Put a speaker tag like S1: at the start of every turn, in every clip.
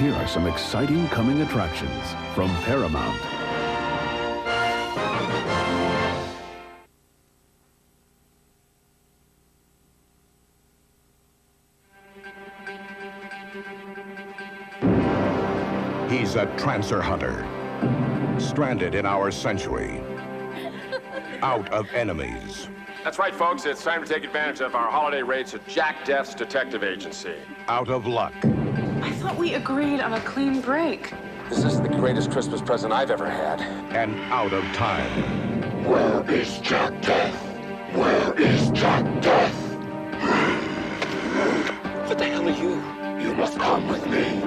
S1: Here are some exciting coming attractions from Paramount.
S2: He's a trancer hunter, stranded in our century, out of enemies.
S3: That's right, folks. It's time to take advantage of our holiday rates at Jack Death's detective agency.
S2: Out of luck.
S4: I thought we agreed on a clean break.
S3: This is the greatest Christmas present I've ever had.
S2: And out of time.
S5: Where is Jack Death? Where is Jack Death?
S3: What the hell are you?
S5: You must come with me.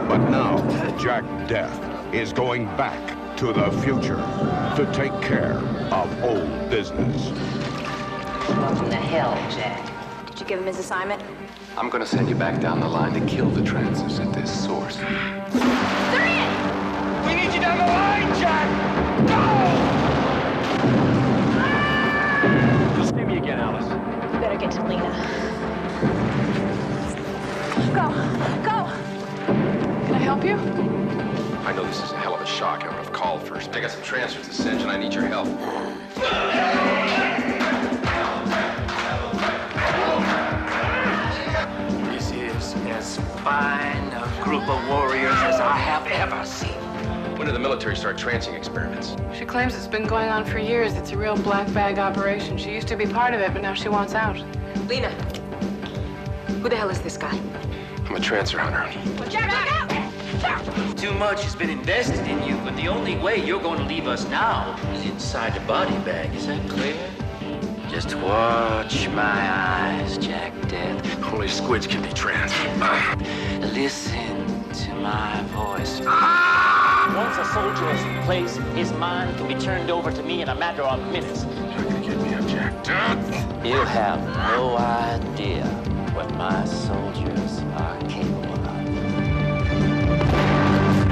S2: But now, Jack Death is going back to the future to take care of old business.
S6: Welcome to hell, Jack.
S7: Did you give him his assignment?
S8: I'm gonna send you back down the line to kill the transers at this source.
S7: They're in!
S3: We need you down the line, Jack! Go! See me again, Alice.
S7: You better get to Lena. Go! Go!
S4: Can I help you?
S3: I know this is a hell of a shock. I would have called first. I got some transfers to send, and I need your help.
S9: This is as fine a group of warriors as I have ever seen.
S3: When did the military start trancing experiments?
S4: She claims it's been going on for years. It's a real black bag operation. She used to be part of it, but now she wants out.
S7: Lena, who the hell is this guy?
S3: I'm a trancer hunter.
S7: Jack, look out!
S9: Too much has been invested in you, but the only way you're going to leave us now is inside the body bag. Is that clear? Just watch my eyes, Jack Death.
S3: Only squids can be trans.
S9: Listen to my voice. Once a soldier is in place, his mind can be turned over to me in a matter of minutes.
S3: You're not gonna get me up, Jack.
S9: You have no idea what my soldiers are capable of.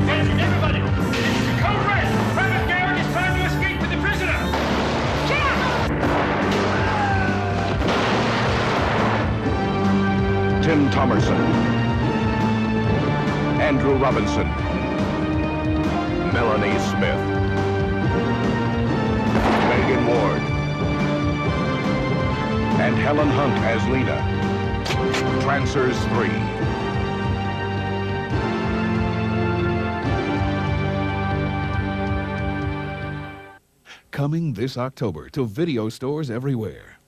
S10: Attention, everybody! This is Code Red! Private Garrett is trying to escape with the prisoner!
S2: Tim Thomerson. Andrew Robinson. Melanie Smith. Megan Ward. And Helen Hunt as Lena. Trancers 3.
S1: Coming this October to video stores everywhere.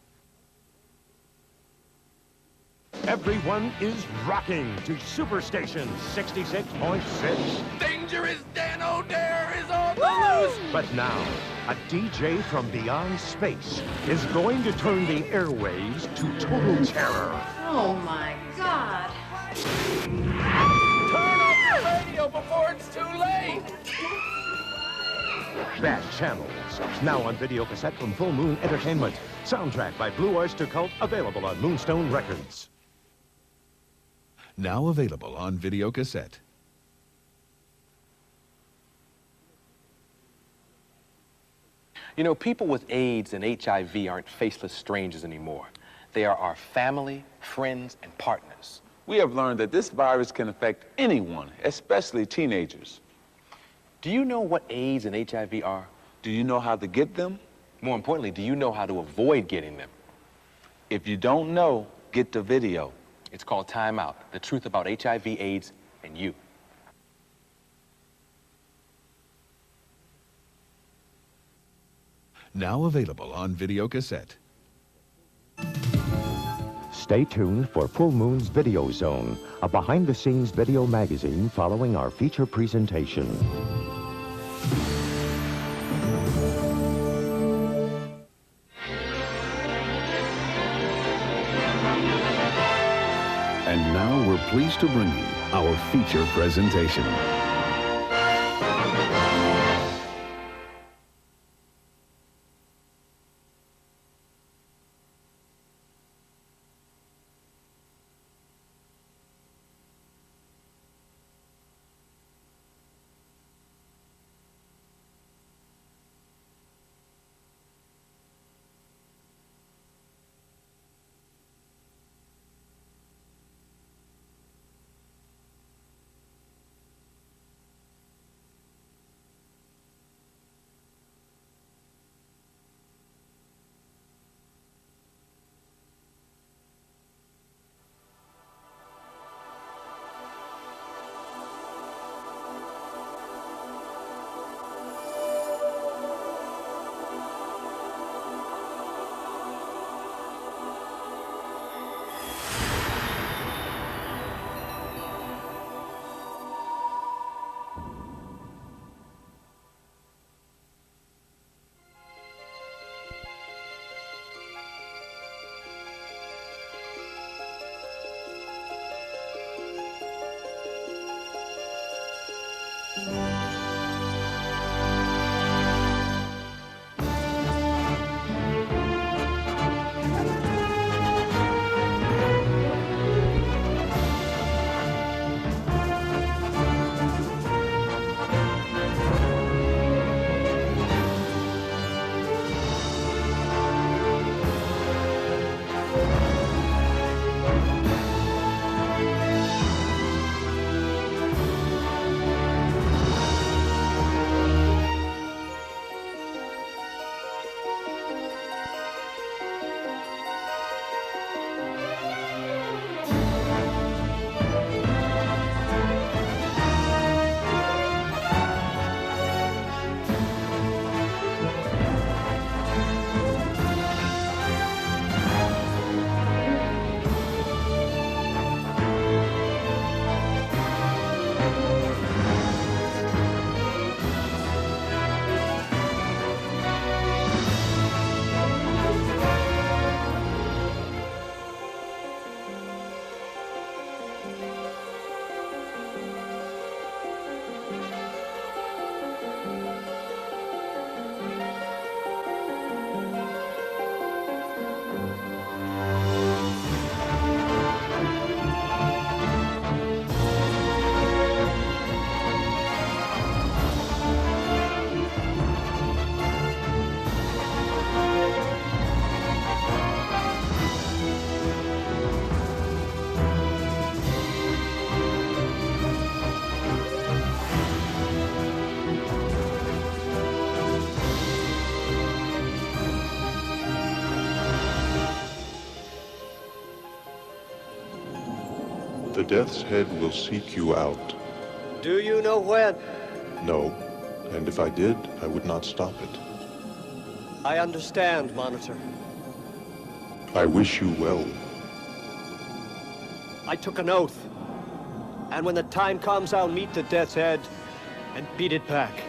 S11: Everyone is rocking to Superstation 66.6.
S3: Dangerous Dan O'Dare is on the loose!
S11: But now, a DJ from beyond space is going to turn the airwaves to total terror.
S7: Oh my God.
S3: Turn off the radio before it's too late!
S11: Bad Channels, now on video cassette from Full Moon Entertainment. Soundtrack by Blue Oyster Cult, available on Moonstone Records.
S1: Now available on video cassette.
S8: You know, people with AIDS and HIV aren't faceless strangers anymore. They are our family, friends, and partners.
S12: We have learned that this virus can affect anyone, especially teenagers.
S8: Do you know what AIDS and HIV are?
S12: Do you know how to get them?
S8: More importantly, do you know how to avoid getting them?
S12: If you don't know, get the video.
S8: It's called Time Out, the truth about HIV, AIDS, and you.
S1: Now available on video cassette.
S11: Stay tuned for Full Moon's Video Zone, a behind-the-scenes video magazine following our feature presentation.
S1: And now we're pleased to bring you our feature presentation.
S13: The Death's Head will seek you out.
S14: Do you know when?
S13: No, and if I did, I would not stop it.
S14: I understand, Monitor.
S13: I wish you well.
S14: I took an oath. And when the time comes, I'll meet the Death's Head and beat it back.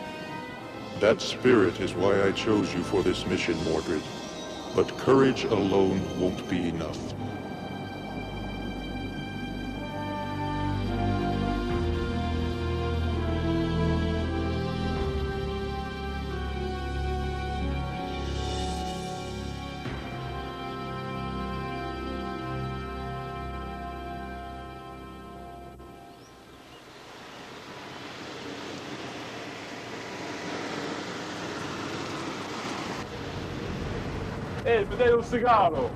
S13: That spirit is why I chose you for this mission, Mordrid. But courage alone won't be enough.
S10: Mi dai un sigaro?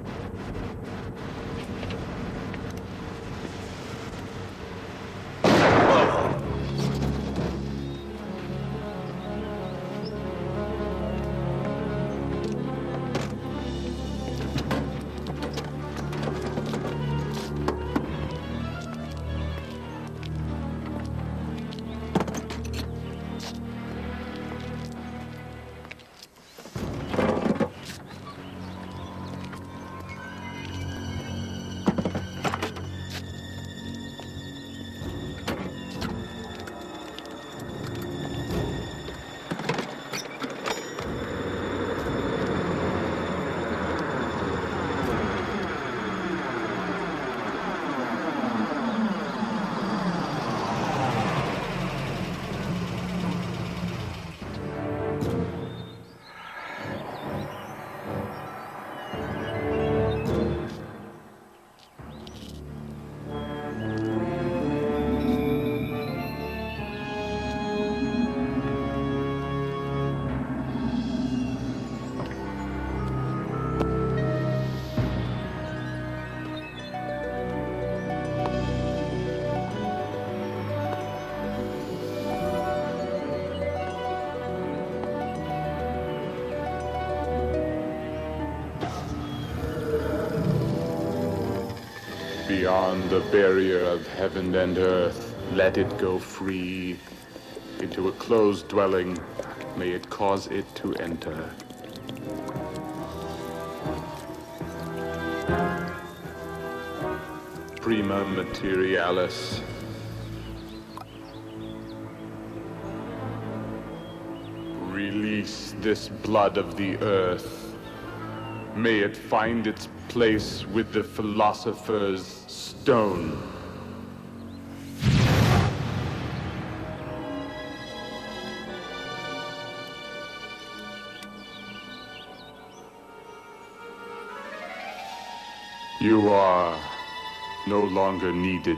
S15: Beyond the barrier of heaven and earth, let it go free. Into a closed dwelling, may it cause it to enter. Prima materialis. Release this blood of the earth. May it find its place with the philosopher's stone. You are no longer needed.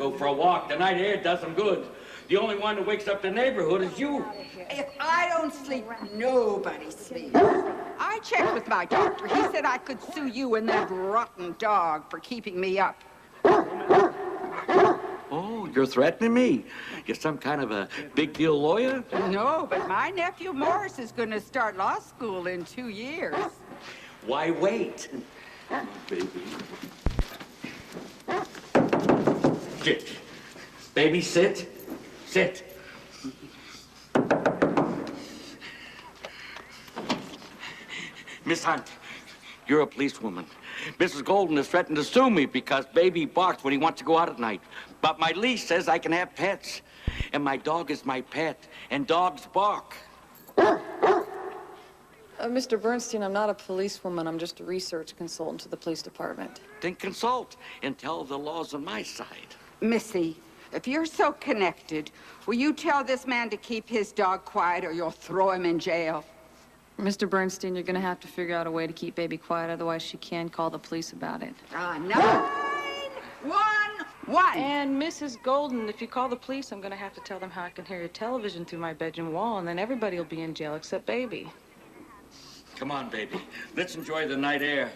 S9: go for a walk. The night air does them good. The only one that wakes up the neighborhood is you.
S16: If I don't sleep, nobody sleeps. I checked with my doctor. He said I could sue you and that rotten dog for keeping me up.
S9: Oh, you're threatening me? You're some kind of a big deal lawyer?
S16: No, but my nephew Morris is going to start law school in 2 years.
S9: Why wait? Oh, baby. Get. Baby, sit. Sit. Miss Hunt, you're a policewoman. Mrs. Golden has threatened to sue me because baby barks when he wants to go out at night. But my lease says I can have pets. And my dog is my pet. And dogs bark.
S17: Mr. Bernstein, I'm not a policewoman. I'm just a research consultant to the police department.
S9: Then consult and tell the law's on my side.
S16: Missy, if you're so connected, will you tell this man to keep his dog quiet or you'll throw him in jail?
S17: Mr. Bernstein, you're going to have to figure out a way to keep baby quiet, otherwise she can call the police about it.
S16: 911!
S17: And Mrs. Golden, if you call the police, I'm going to have to tell them how I can hear your television through my bedroom wall, and then everybody will be in jail except baby.
S9: Come on, baby. Let's enjoy the night air,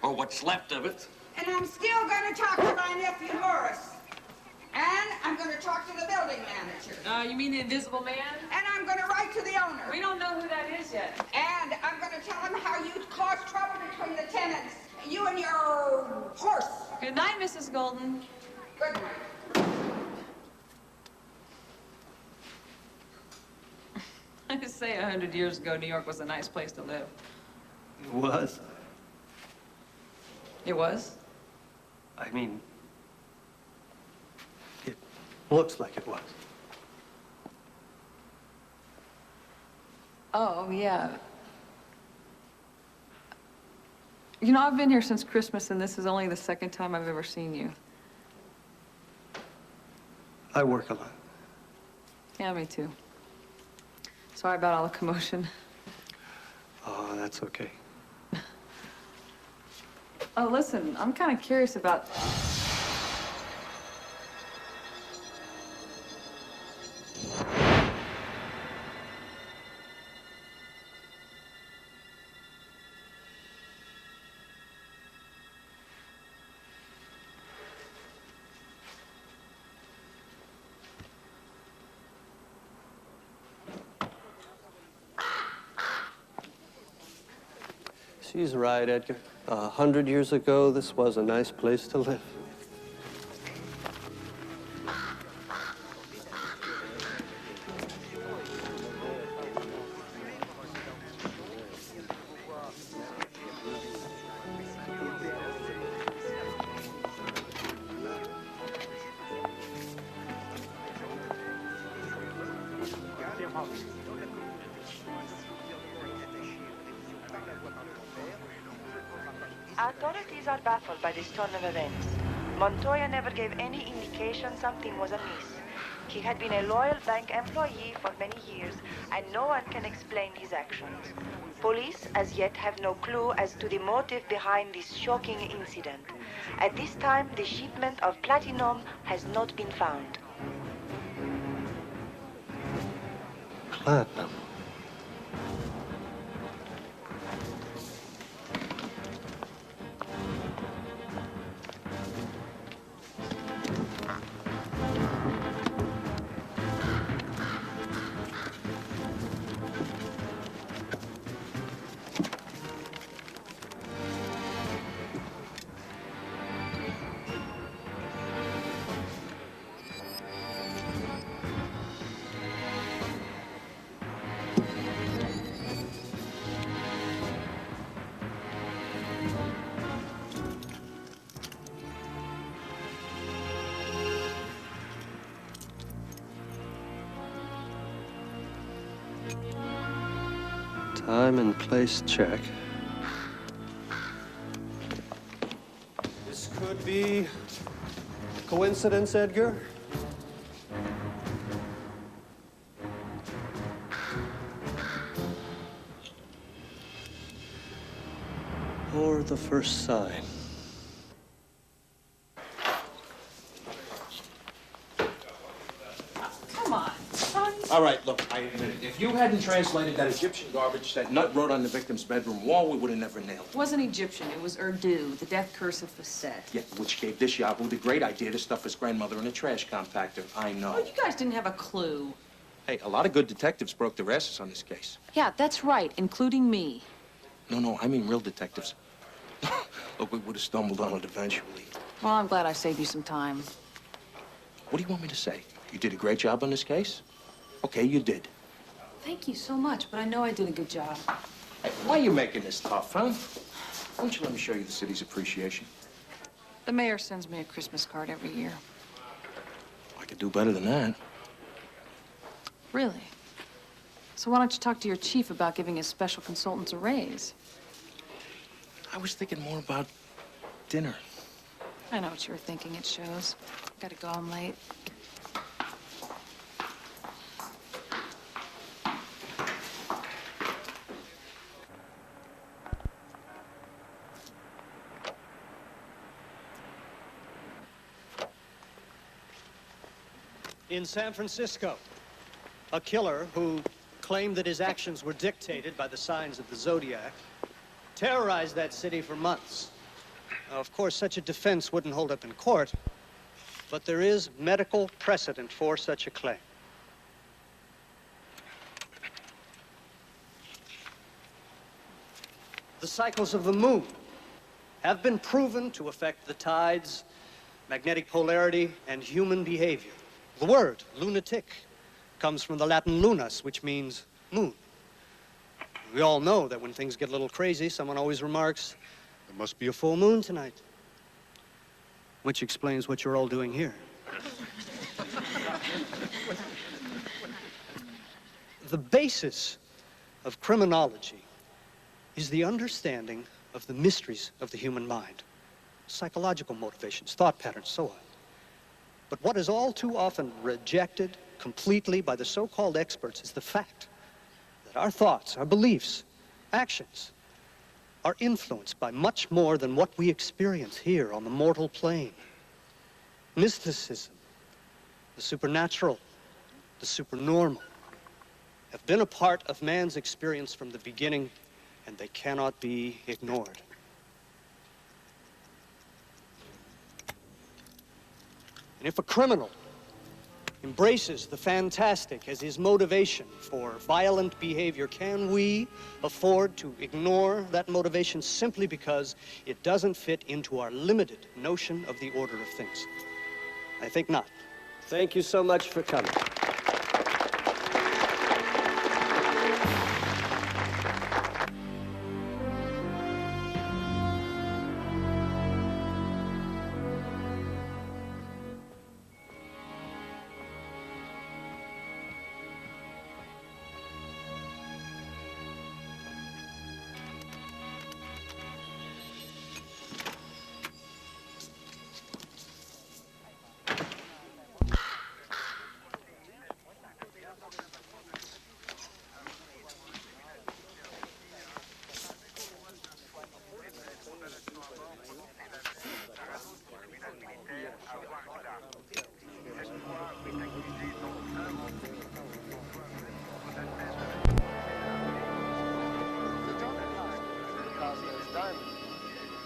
S9: or what's left of it.
S16: And I'm still going to talk to my nephew Morris. And I'm going to talk to the building manager.
S17: You mean the Invisible Man?
S16: And I'm going to write to the owner.
S17: We don't know who that is yet.
S16: And I'm going to tell him how you caused trouble between the tenants. You and your horse.
S17: Good night, Mrs. Golden.
S16: Good night.
S17: I could say 100 years ago, New York was a nice place to live.
S14: It was.
S17: It was?
S14: I mean, it looks like it was.
S17: Oh, yeah. You know, I've been here since Christmas, and this is only the second time I've ever seen you.
S14: I work a lot.
S17: Yeah, me too. Sorry about all the commotion.
S14: Oh, that's okay.
S17: Oh, listen, I'm kind of curious about...
S14: She's right, Edgar. 100 years ago, this was a nice place to live.
S18: Authorities are baffled by this turn of events. Montoya never gave any indication something was amiss. He had been a loyal bank employee for many years, and no one can explain his actions. Police, as yet, have no clue as to the motive behind this shocking incident. At this time, the shipment of platinum has not been found.
S14: Platinum. Time and place check. This could be coincidence, Edgar. Or the first sign.
S19: All right, look, I admit it. If you hadn't translated that Egyptian garbage that Nut wrote on the victim's bedroom wall, we would have never nailed it.
S17: It wasn't Egyptian. It was Urdu, the death curse of Facet.
S19: Yeah, which gave this Yahoo the great idea to stuff his grandmother in a trash compactor. I know.
S17: Oh, you guys didn't have a clue.
S19: Hey, a lot of good detectives broke their asses on this case.
S17: Yeah, that's right, including me.
S19: No, I mean real detectives. Look, we would have stumbled on it eventually.
S17: Well, I'm glad I saved you some time.
S19: What do you want me to say? You did a great job on this case? Okay, you did.
S17: Thank you so much, but I know I did a good job.
S19: Hey, why are you making this tough, huh? Why don't you let me show you the city's appreciation?
S17: The mayor sends me a Christmas card every year.
S19: I could do better than that.
S17: Really? So why don't you talk to your chief about giving his special consultants a raise?
S19: I was thinking more about dinner.
S17: I know what you were thinking. It shows. Gotta go. I'm late.
S14: In San Francisco, a killer who claimed that his actions were dictated by the signs of the zodiac terrorized that city for months. Now, of course, such a defense wouldn't hold up in court, but there is medical precedent for such a claim. The cycles of the moon have been proven to affect the tides, magnetic polarity, and human behavior. The word lunatic comes from the Latin lunus, which means moon. We all know that when things get a little crazy, someone always remarks, there must be a full moon tonight. Which explains what you're all doing here. The basis of criminology is the understanding of the mysteries of the human mind. Psychological motivations, thought patterns, so on. But what is all too often rejected completely by the so-called experts is the fact that our thoughts, our beliefs, actions are influenced by much more than what we experience here on the mortal plane. Mysticism, the supernatural, the supernormal have been a part of man's experience from the beginning, and they cannot be ignored. And if a criminal embraces the fantastic as his motivation for violent behavior, can we afford to ignore that motivation simply because it doesn't fit into our limited notion of the order of things? I think not. Thank you so much for coming.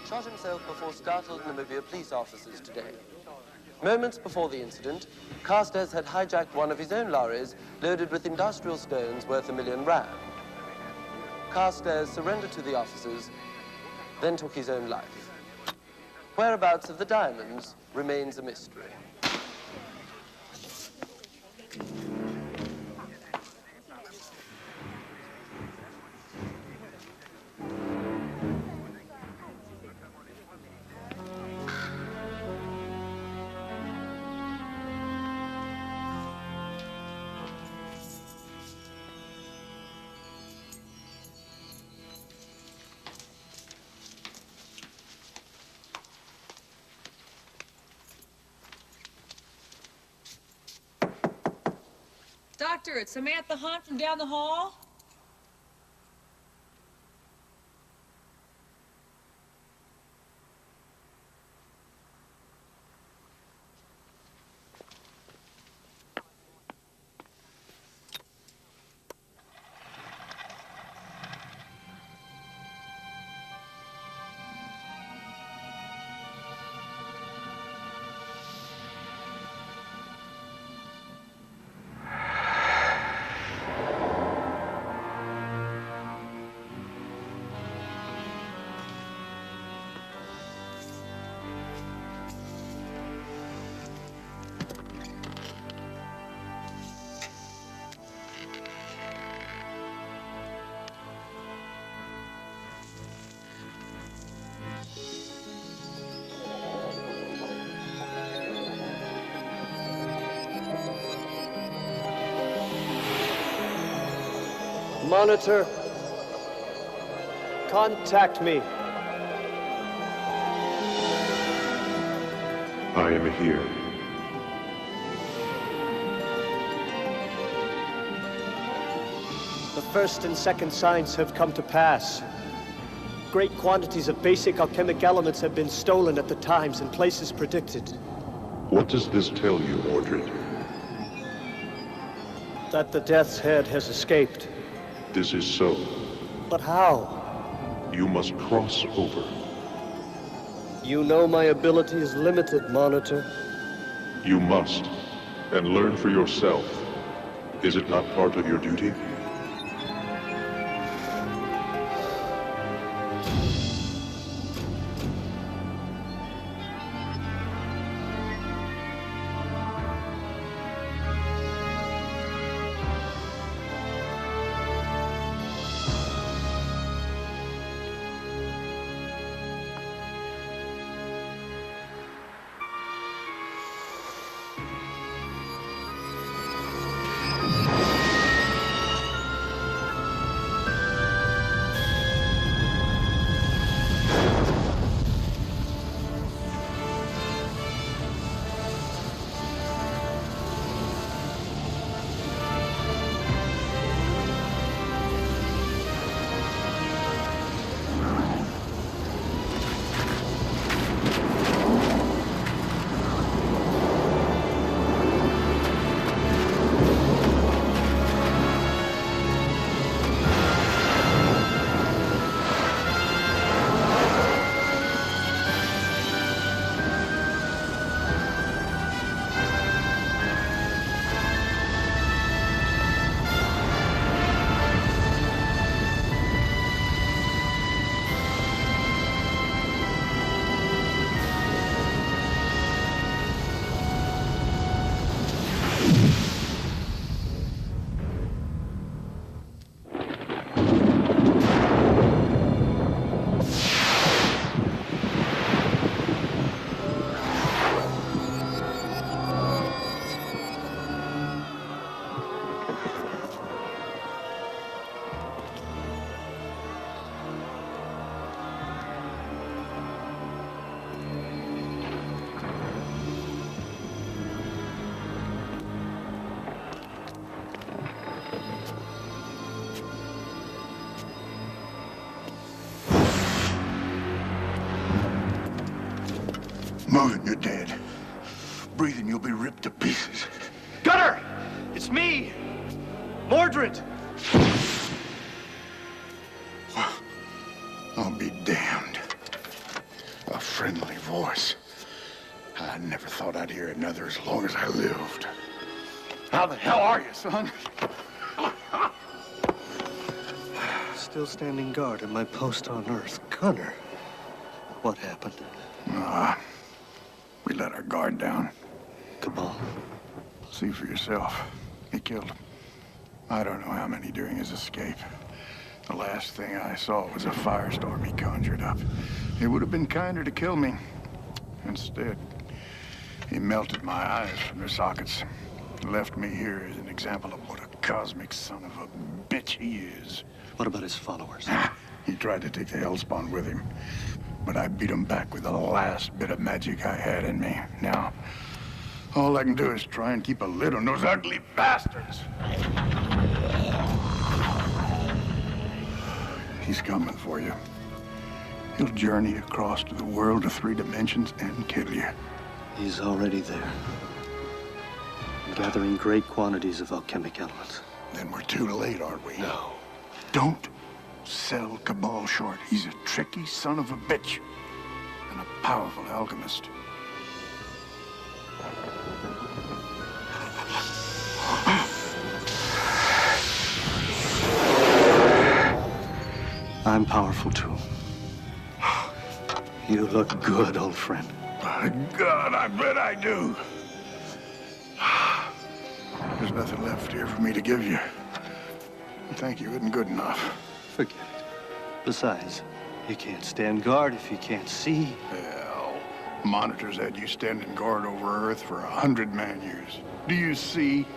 S20: Shot himself before startled Namibia police officers today. Moments before the incident, Carstairs had hijacked one of his own lorries loaded with industrial stones worth R1 million. Carstairs surrendered to the officers, then took his own life. Whereabouts of the diamonds remains a mystery.
S17: Doctor, it's Samantha Hunt from down the hall.
S14: Monitor, contact me.
S13: I am here.
S14: The first and second signs have come to pass. Great quantities of basic alchemic elements have been stolen at the times and places predicted.
S13: What does this tell you, Mordrid?
S14: That the Death's Head has escaped.
S13: This is so.
S14: But how?
S13: You must cross over.
S14: You know my ability is limited, Monitor.
S13: You must, and learn for yourself. Is it not part of your duty?
S5: Moving, you're dead. Breathing, you'll be ripped to pieces.
S14: Gunner! It's me! Mordrid!
S5: I'll be damned. A friendly voice. I never thought I'd hear another as long as I lived. How the hell are you, son?
S14: Still standing guard at my post on Earth. Gunner, what happened?
S5: We let our guard down.
S14: Cabal.
S5: See for yourself. He killed him. I don't know how many during his escape. The last thing I saw was a firestorm he conjured up. It would have been kinder to kill me. Instead, he melted my eyes from their sockets. Left me here as an example of what a cosmic son of a bitch he is.
S14: What about his followers?
S5: He tried to take the Hellspawn with him, but I beat him back with the last bit of magic I had in me. Now, all I can do is try and keep a lid on those ugly bastards. He's coming for you. He'll journey across to the world of 3 dimensions and kill you.
S14: He's already there. Gathering great quantities of alchemic elements.
S5: Then we're too late, aren't we?
S14: No.
S5: Don't sell Cabal short. He's a tricky son of a bitch and a powerful alchemist.
S14: I'm powerful too. You look good, old friend.
S5: God, I bet I do. There's nothing left here for me to give you. Thank you isn't good enough.
S14: Forget it. Besides, you can't stand guard if you can't see.
S5: Hell, monitors had you standing guard over Earth for 100 man-years. Do you see?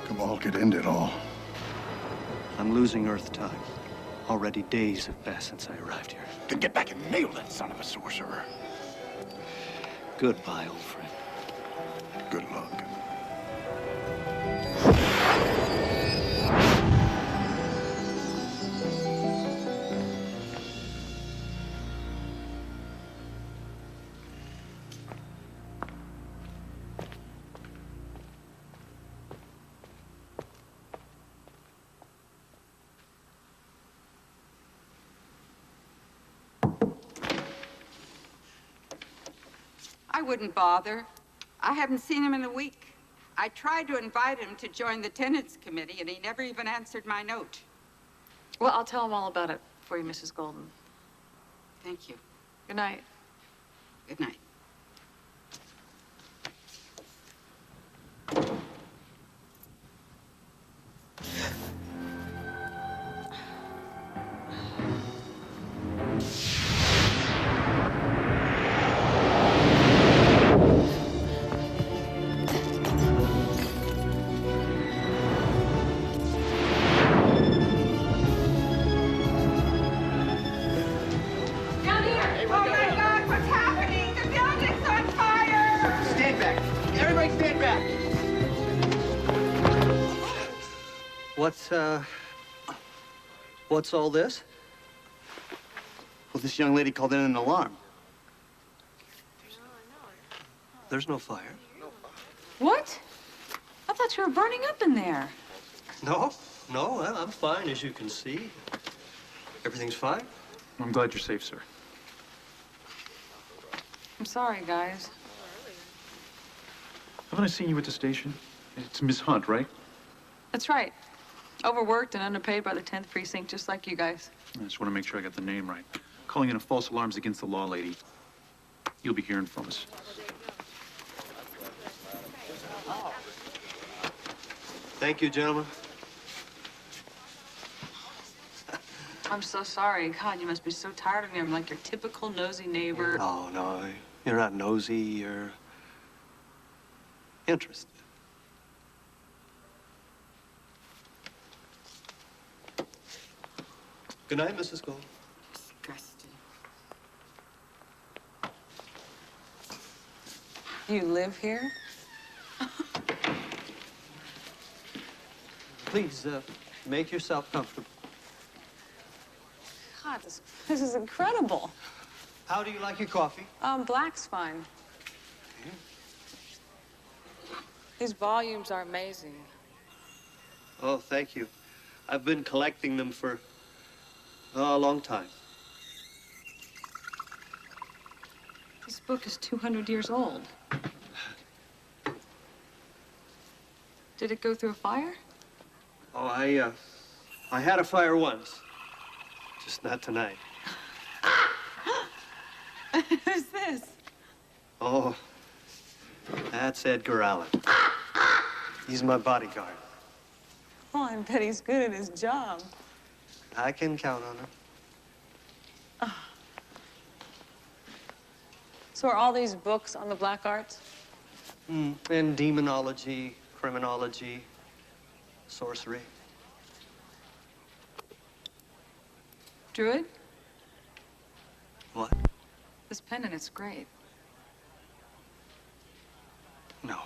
S5: Cabal could end it all.
S14: I'm losing Earth time. Already days have passed since I arrived here.
S5: Then get back and nail that son of a sorcerer.
S14: Goodbye, old friend.
S5: Good luck.
S16: I wouldn't bother. I haven't seen him in a week. I tried to invite him to join the tenants committee, and he never even answered my note.
S17: Well, I'll tell him all about it for you, Mrs. Golden.
S16: Thank you.
S17: Good night.
S16: Good night.
S14: What's all this?
S21: Well, this young lady called in an alarm.
S14: There's no fire.
S17: What? I thought you were burning up in there.
S14: No, I'm fine, as you can see. Everything's fine.
S22: I'm glad you're safe, sir.
S17: I'm sorry, guys.
S22: Haven't I seen you at the station? It's Miss Hunt, right?
S17: That's right. Overworked and underpaid by the 10th precinct, just like you guys.
S22: I just want to make sure I got the name right. Calling in a false alarms against the law lady. You'll be hearing from us.
S14: Thank you, gentlemen.
S17: I'm so sorry. God, you must be so tired of me. I'm like your typical nosy neighbor.
S14: No, you're not nosy. You're interested. Good night, Mrs. Gold.
S16: Disgusting.
S17: You live here?
S14: Please, make yourself comfortable.
S17: God, this is incredible.
S14: How do you like your coffee?
S17: Black's fine. These volumes are amazing.
S14: Oh, thank you. I've been collecting them for a long time.
S17: This book is 200 years old. Did it go through a fire?
S14: Oh, I had a fire once. Just not tonight.
S17: Who's this?
S14: Oh, that's Edgar Allan. He's my bodyguard.
S17: Oh, I bet he's good at his job.
S14: I can count on him.
S17: Oh. So are all these books on the black arts?
S14: And demonology, criminology, sorcery.
S17: Druid?
S14: What?
S17: This pendant, it's great.
S14: No.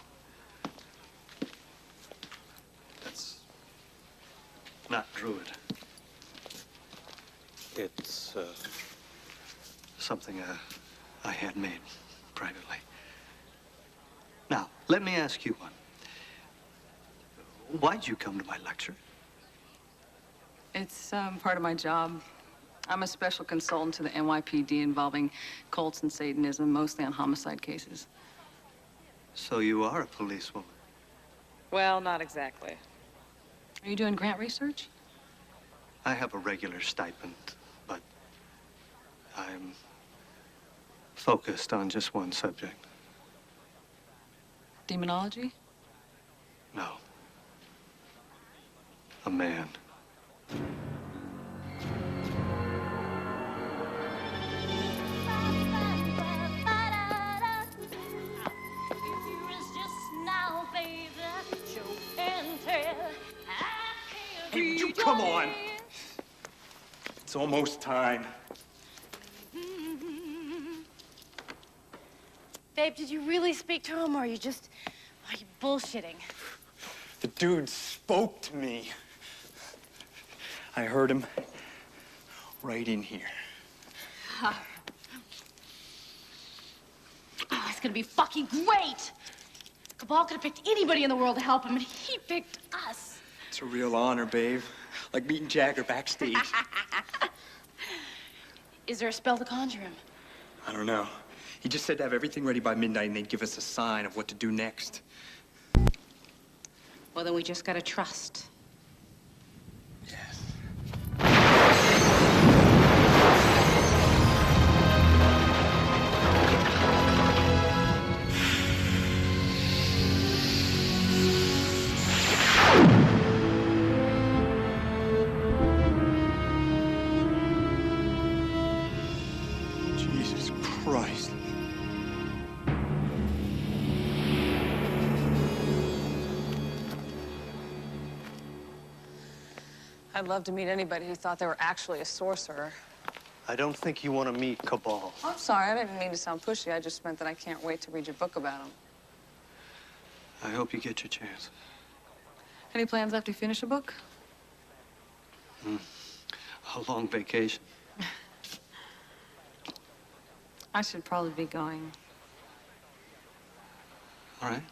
S14: That's not Druid. It's something I had made privately. Now, let me ask you one. Why'd you come to my lecture?
S17: It's part of my job. I'm a special consultant to the NYPD involving cults and Satanism, mostly on homicide cases.
S14: So you are a policewoman?
S17: Well, not exactly. Are you doing grant research?
S14: I have a regular stipend, but I'm focused on just one subject.
S17: Demonology?
S14: No. A man.
S10: Hey, would you come
S4: come on. It's almost time.
S6: Babe, did you really speak to him, or are you bullshitting?
S4: The dude spoke to me. I heard him right in here.
S6: Oh, it's gonna be fucking great! Cabal could have picked anybody in the world to help him, and he picked us.
S4: It's a real honor, babe. Like meeting Jagger backstage.
S6: Is there a spell to conjure him?
S4: I don't know. He just said to have everything ready by midnight and they'd give us a sign of what to do next.
S6: Well, then we just gotta trust.
S4: Jesus Christ.
S17: I'd love to meet anybody who thought they were actually a sorcerer.
S14: I don't think you want to meet Cabal.
S17: Oh, I'm sorry, I didn't mean to sound pushy. I just meant that I can't wait to read your book about him.
S14: I hope you get your chance.
S17: Any plans after you finish a book?
S14: A long vacation.
S17: I should probably be going.
S14: All right.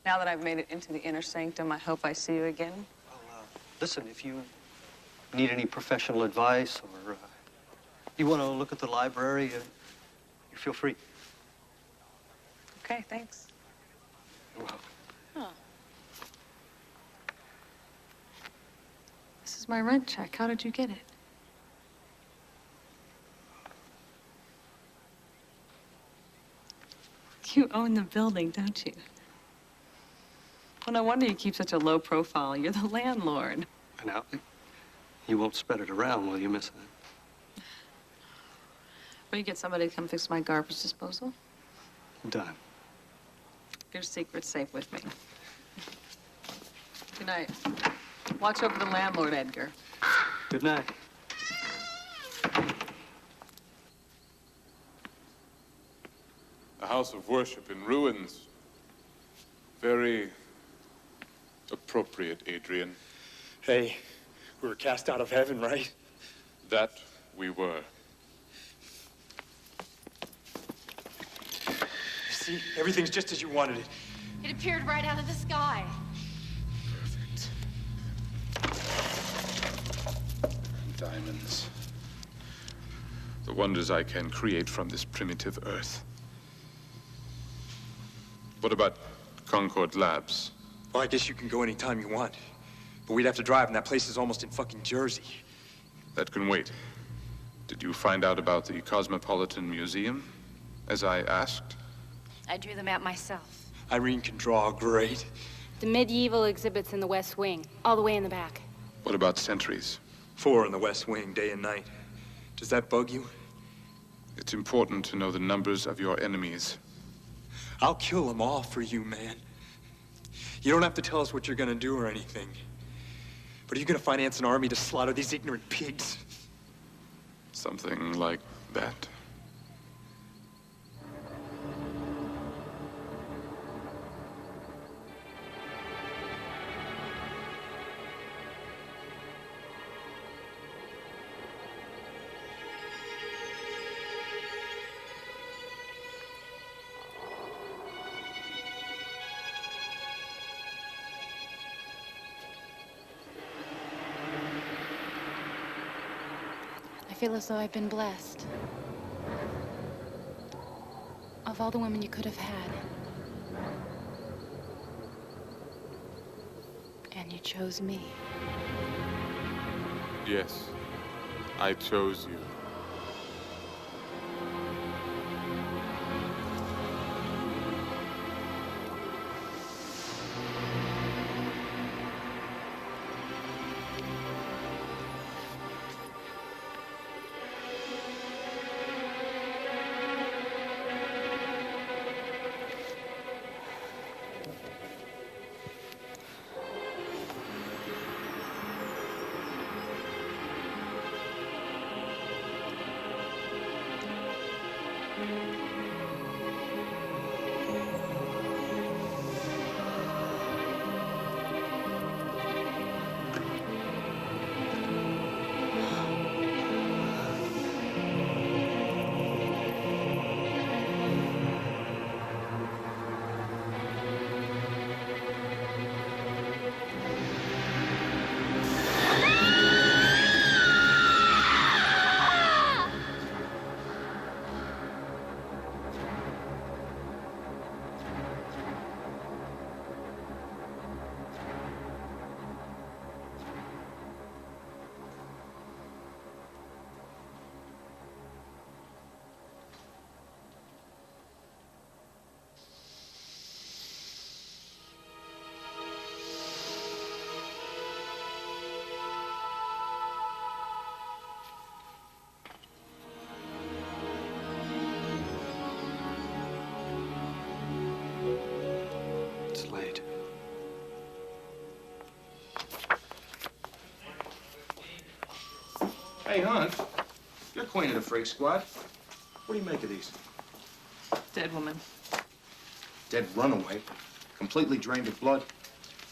S17: Now that I've made it into the inner sanctum, I hope I see you again.
S14: Listen, if you need any professional advice or you want to look at the library, you feel free.
S17: Okay, thanks.
S14: You're welcome.
S17: Huh. This is my rent check. How did you get it? You own the building, don't you? Well, no wonder you keep such a low profile. You're the landlord.
S14: Now, you won't spread it around, will you, Miss?
S17: Will you get somebody to come fix my garbage disposal?
S14: Done.
S17: Your secret's safe with me. Good night. Watch over the landlord, Edgar.
S14: Good night.
S13: A house of worship in ruins. Very appropriate, Adrian.
S4: Hey, we were cast out of heaven, right?
S13: That we were.
S4: See, everything's just as you wanted it.
S6: It appeared right out of the sky.
S13: Diamonds. The wonders I can create from this primitive earth. What about Concord Labs?
S4: Well, I guess you can go anytime you want. But we'd have to drive, and that place is almost in fucking Jersey.
S13: That can wait. Did you find out about the Cosmopolitan Museum, as I asked?
S6: I drew the map myself.
S4: Irene can draw great.
S6: The medieval exhibit's in the West Wing, all the way in the back.
S13: What about sentries?
S4: 4 in the West Wing, day and night. Does that bug you?
S13: It's important to know the numbers of your enemies.
S4: I'll kill them all for you, man. You don't have to tell us what you're gonna do or anything. But are you gonna finance an army to slaughter these ignorant pigs?
S13: Something like that.
S6: I feel as though I've been blessed. Of all the women you could have had. And you chose me.
S13: Yes, I chose you.
S14: It's late.
S19: Hey, Hunt. You're queen of the freak squad. What do you make of these?
S17: Dead woman.
S19: Dead runaway. Completely drained of blood.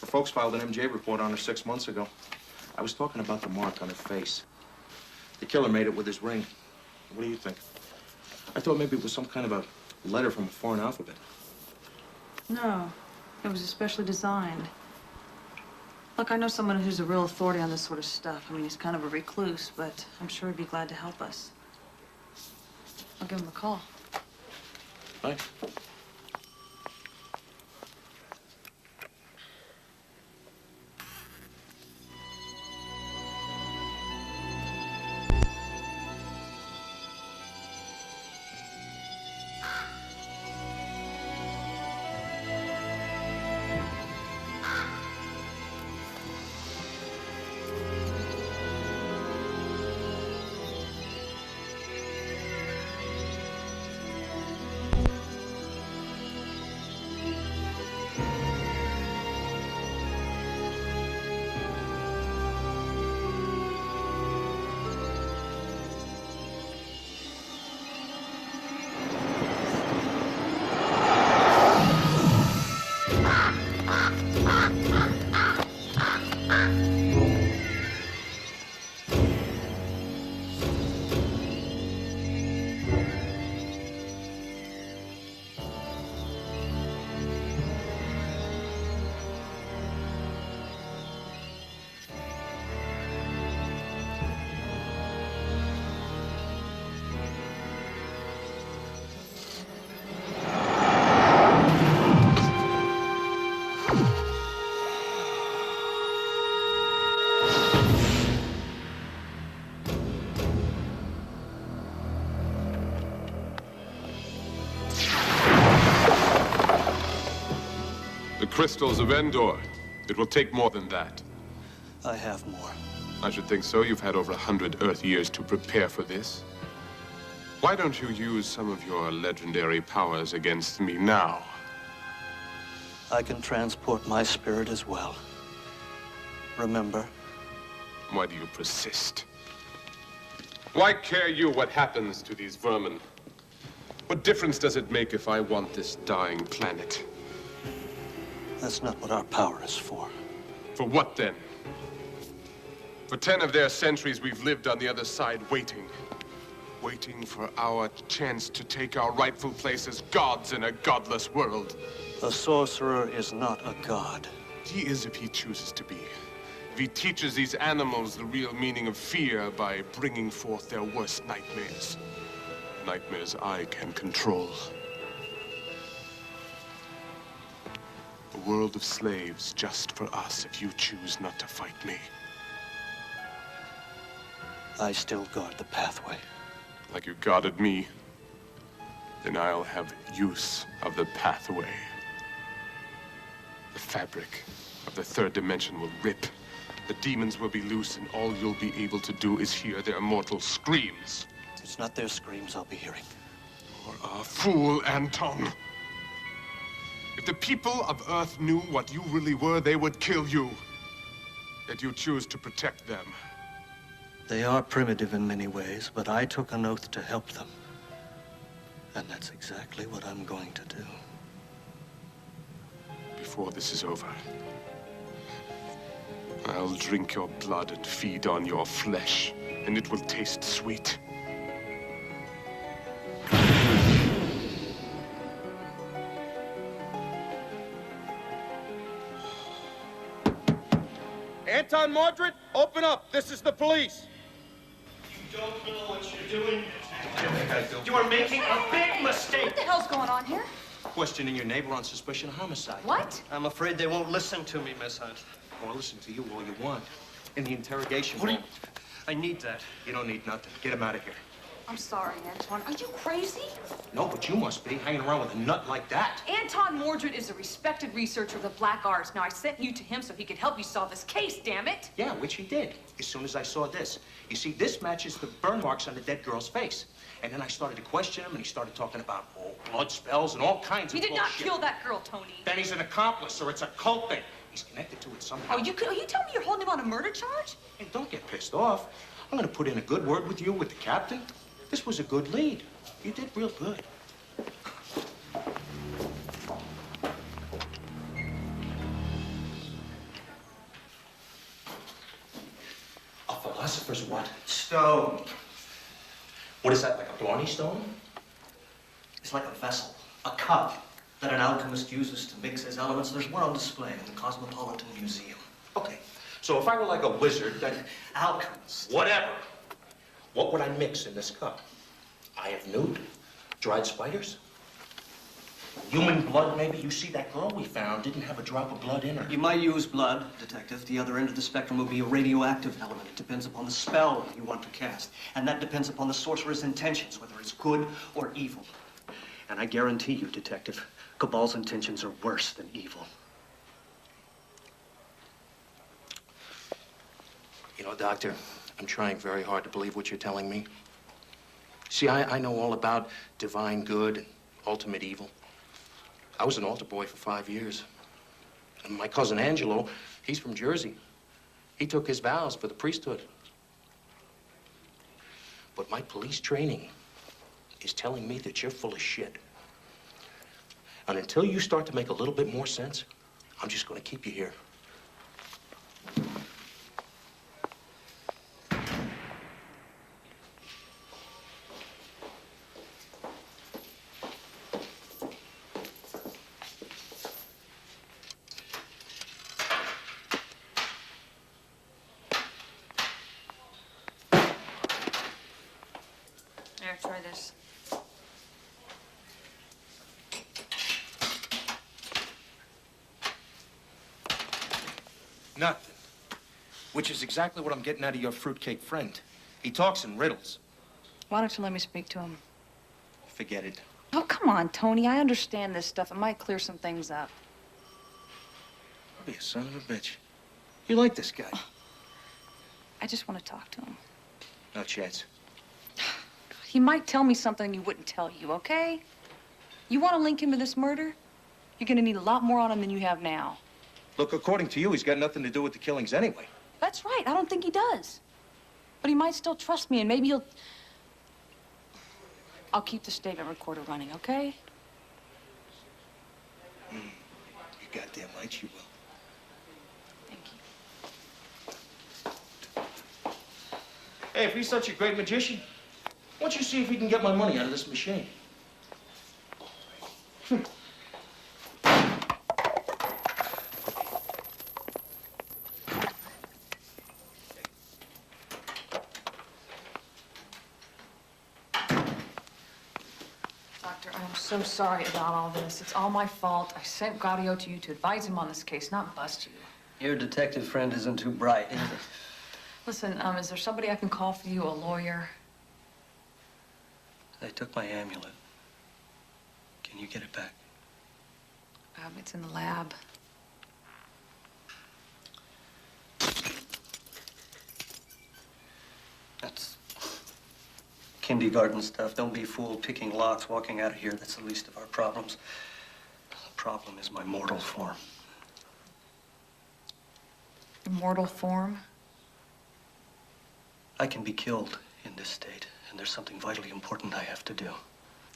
S19: The folks filed an MJ report on her 6 months ago. I was talking about the mark on her face. The killer made it with his ring. What do you think? I thought maybe it was some kind of a letter from a foreign alphabet.
S17: No, it was especially designed. Look, I know someone who's a real authority on this sort of stuff. I mean, he's kind of a recluse, but I'm sure he'd be glad to help us. I'll give him a call.
S19: Thanks.
S3: Crystals of Endor. It will take more than that.
S14: I have more.
S3: I should think so. You've had over 100 Earth years to prepare for this. Why don't you use some of your legendary powers against me now?
S14: I can transport my spirit as well. Remember?
S3: Why do you persist? Why care you what happens to these vermin? What difference does it make if I want this dying planet?
S14: That's not what our power is for.
S3: For what, then? For 10 of their centuries, we've lived on the other side, waiting. Waiting for our chance to take our rightful place as gods in a godless world.
S14: A sorcerer is not a god.
S3: He is if he chooses to be. If he teaches these animals the real meaning of fear by bringing forth their worst nightmares. Nightmares I can control. A world of slaves just for us if you choose not to fight me.
S14: I still guard the pathway.
S3: Like you guarded me, then I'll have use of the pathway. The fabric of the third dimension will rip. The demons will be loose, and all you'll be able to do is hear their mortal screams.
S14: It's not their screams I'll be hearing.
S3: You're a fool, Anton. If the people of Earth knew what you really were, they would kill you. Yet you choose to protect them.
S14: They are primitive in many ways, but I took an oath to help them. And that's exactly what I'm going to do.
S3: Before this is over, I'll drink your blood and feed on your flesh, and it will taste sweet.
S2: Anton Mordrid, open up. This is the police.
S10: You don't know what you're doing. You are making a big mistake.
S17: What the hell's going on here?
S19: Questioning your neighbor on suspicion of homicide.
S17: What?
S14: I'm afraid they won't listen to me, Miss Hunt.
S19: Oh, I'll listen to you all you want. In the interrogation
S14: What do
S19: room.
S14: I need that.
S19: You don't need nothing. Get him out of here.
S17: I'm sorry, Antoine. Are you crazy?
S19: No, but you must be hanging around with a nut like that.
S17: Anton Mordrid is a respected researcher of the black arts. Now, I sent you to him so he could help you solve this case, damn it.
S19: Yeah, which he did, as soon as I saw this. You see, this matches the burn marks on the dead girl's face. And then I started to question him, and he started talking about, blood spells and all kinds
S17: He
S19: of
S17: did not
S19: bullshit.
S17: kill that girl, Tony.
S19: Then he's an accomplice, or it's a cult thing. He's connected to it somehow.
S17: Are you telling me you're holding him on a murder charge?
S19: Hey, don't get pissed off. I'm gonna put in a good word with you, with the captain. This was a good lead. You did real good. A philosopher's what?
S14: Stone.
S19: What is that, like a Blarney stone?
S14: It's like a vessel, a cup that an alchemist uses to mix his elements. There's one on display in the Cosmopolitan Museum.
S19: Okay, so if I were like a wizard, then
S14: alchemist.
S19: Whatever. What would I mix in this cup? Eye of newt? Dried spiders? Human blood, maybe? You see, that girl we found didn't have a drop of blood in her.
S14: You might use blood, Detective. The other end of the spectrum would be a radioactive element. It depends upon the spell you want to cast. And that depends upon the sorcerer's intentions, whether it's good or evil. And I guarantee you, Detective, Cabal's intentions are worse than evil.
S19: You know, Doctor, I'm trying very hard to believe what you're telling me. See, I know all about divine good and ultimate evil. I was an altar boy for 5 years. And my cousin Angelo, he's from Jersey. He took his vows for the priesthood. But my police training is telling me that you're full of shit. And until you start to make a little bit more sense, I'm just going to keep you here.
S17: Here, try this.
S19: Nothing. Which is exactly what I'm getting out of your fruitcake friend. He talks in riddles.
S17: Why don't you let me speak to him?
S19: Forget it.
S17: Oh, come on, Tony. I understand this stuff. It might clear some things up.
S19: Be a son of a bitch. You like this guy?
S17: I just want to talk to him.
S19: No chance.
S17: He might tell me something you wouldn't tell you, okay? You want to link him to this murder? You're going to need a lot more on him than you have now.
S19: Look, according to you, he's got nothing to do with the killings anyway.
S17: That's right. I don't think he does. But he might still trust me, and maybe he'll... I'll keep the statement recorder running, okay?
S19: You goddamn right you will. Hey, if he's such a great magician, why don't you see if he can get my money out of this machine?
S17: Doctor, I'm so sorry about all this. It's all my fault. I sent Gaudio to you to advise him on this case, not bust you.
S14: Your detective friend isn't too bright, is he?
S17: Listen, is there somebody I can call for you, a lawyer?
S14: They took my amulet. Can you get it back?
S17: It's in the lab.
S14: That's kindergarten stuff. Don't be fooled picking locks, walking out of here. That's the least of our problems. The problem is my mortal form.
S17: Immortal form?
S14: I can be killed in this state, and there's something vitally important I have to do.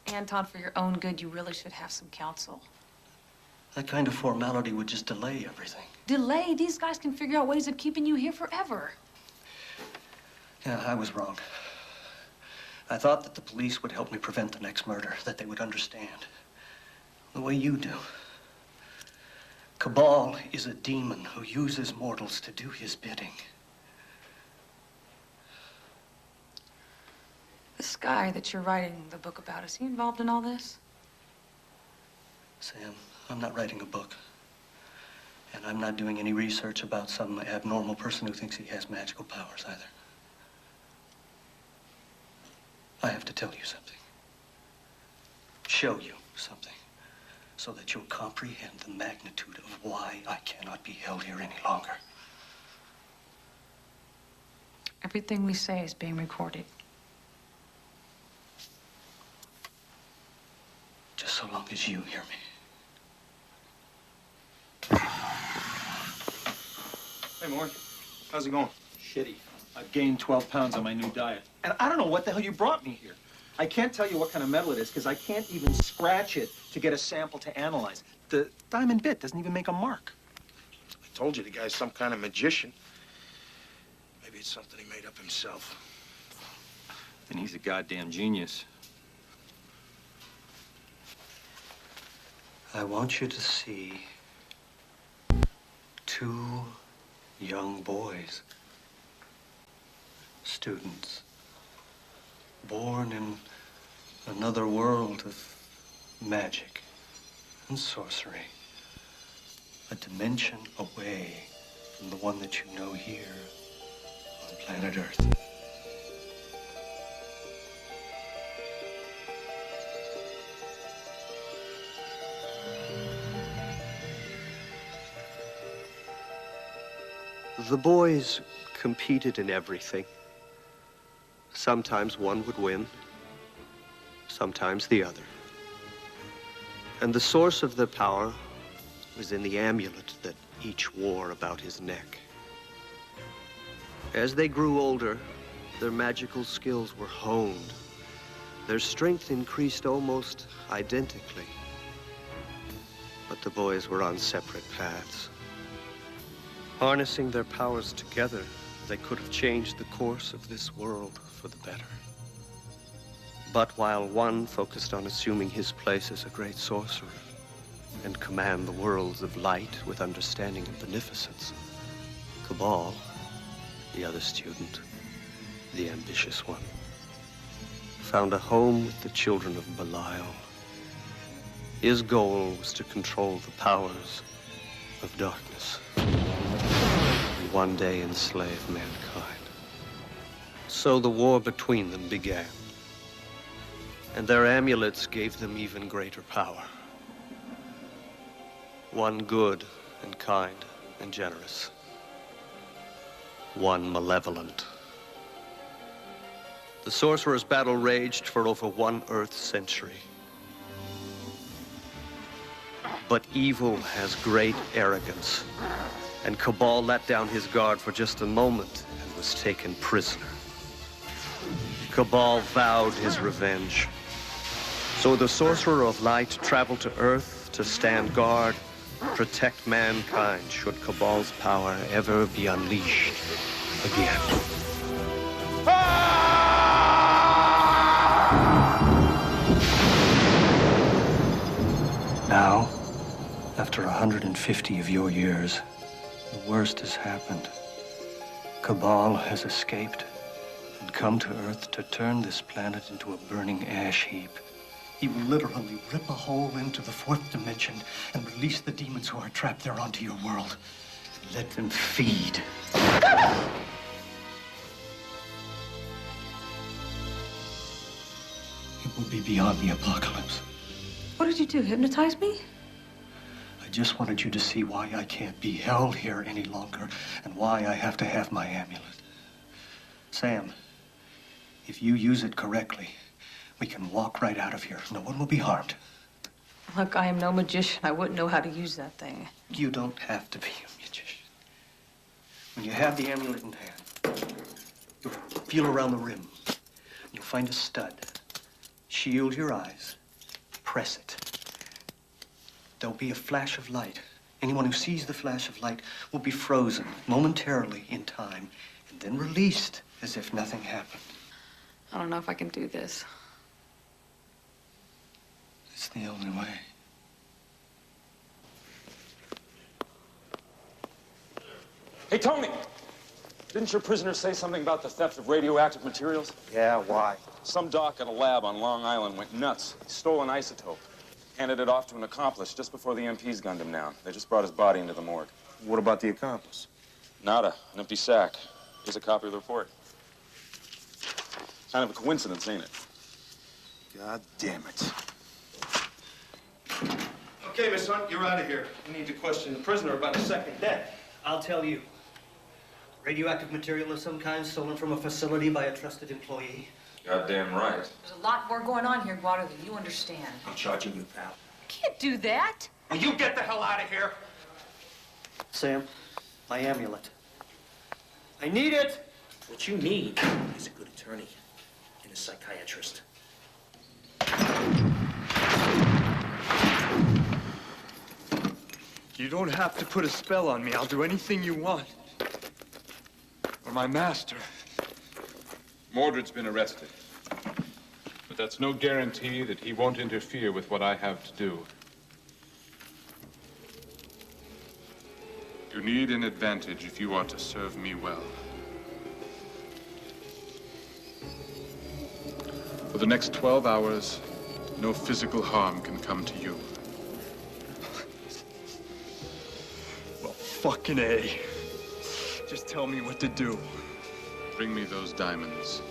S17: Anton, for your own good, you really should have some counsel.
S14: That kind of formality would just delay everything.
S17: Delay? These guys can figure out ways of keeping you here forever.
S14: Yeah, I was wrong. I thought that the police would help me prevent the next murder, that they would understand. The way you do. Cabal is a demon who uses mortals to do his bidding.
S17: This guy that you're writing the book about, is he involved in all this?
S14: Sam, I'm not writing a book. And I'm not doing any research about some abnormal person who thinks he has magical powers either. I have to tell you something. Show you something. So that you'll comprehend the magnitude of why I cannot be held here any longer.
S17: Everything we say is being recorded.
S14: Just so long as you hear me.
S10: Hey, Mort. How's it going?
S7: Shitty. I've gained 12 pounds on my new diet. And I don't know what the hell you brought me here. I can't tell you what kind of metal it is because I can't even scratch it to get a sample to analyze. The diamond bit doesn't even make a mark.
S19: I told you the guy's some kind of magician. Maybe it's something he made up himself.
S7: And he's a goddamn genius.
S14: I want you to see 2 young boys. Students. Born in another world of magic and sorcery. A dimension away from the one that you know here on planet Earth.
S12: The boys competed in everything. Sometimes one would win, sometimes the other. And the source of their power was in the amulet that each wore about his neck. As they grew older, their magical skills were honed. Their strength increased almost identically. But the boys were on separate paths. Harnessing their powers together, they could have changed the course of this world for the better. But while one focused on assuming his place as a great sorcerer and command the worlds of light with understanding and beneficence, Cabal, the other student, the ambitious one, found a home with the children of Belial. His goal was to control the powers of darkness and one day enslave mankind. So the war between them began, and their amulets gave them even greater power. One good and kind and generous, one malevolent. The sorcerer's battle raged for over 1 Earth century. But evil has great arrogance, and Cabal let down his guard for just a moment and was taken prisoner. Cabal vowed his revenge. So the Sorcerer of Light traveled to Earth to stand guard, protect mankind should Cabal's power ever be unleashed again. Now, after 150 of your years, the worst has happened. Cabal has escaped and come to Earth to turn this planet into a burning ash heap. He will literally rip a hole into the 4th dimension and release the demons who are trapped there onto your world. Let them feed. It will be beyond the apocalypse.
S17: What did you do, hypnotize me?
S14: I just wanted you to see why I can't be held here any longer and why I have to have my amulet. Sam, if you use it correctly, we can walk right out of here. No one will be harmed.
S17: Look, I am no magician. I wouldn't know how to use that thing.
S14: You don't have to be a magician. When you have the amulet in hand, you'll feel around the rim. You'll find a stud. Shield your eyes. Press it. There'll be a flash of light. Anyone who sees the flash of light will be frozen momentarily in time and then released as if nothing happened.
S17: I don't know if I can do this.
S14: It's the only way.
S8: Hey, Tony! Didn't your prisoner say something about the theft of radioactive materials?
S19: Yeah, why?
S8: Some doc at a lab on Long Island went nuts. He stole an isotope. Handed it off to an accomplice just before the MPs gunned him down. They just brought his body into the morgue.
S19: What about the accomplice?
S8: Nada. An empty sack. Here's a copy of the report. Kind of a coincidence, ain't it?
S19: God damn it.
S10: Okay, Miss Hunt, you're out of here. We need to question the prisoner about his second death.
S14: I'll tell you. Radioactive material of some kind stolen from a facility by a trusted employee.
S8: Goddamn right.
S11: There's a lot more going on here, Guado, than you understand.
S19: I'm charging you, pal.
S11: Can't do that.
S10: Will you get the hell out of here?
S14: Sam, my amulet. I need it!
S21: What you need is a good attorney and a psychiatrist.
S4: You don't have to put a spell on me. I'll do anything you want. Or my master.
S3: Mordrid's been arrested. But that's no guarantee that he won't interfere with what I have to do. You need an advantage if you are to serve me well. For the next 12 hours, no physical harm can come to you.
S4: Well, fucking A. Just tell me what to do.
S3: Bring me those diamonds.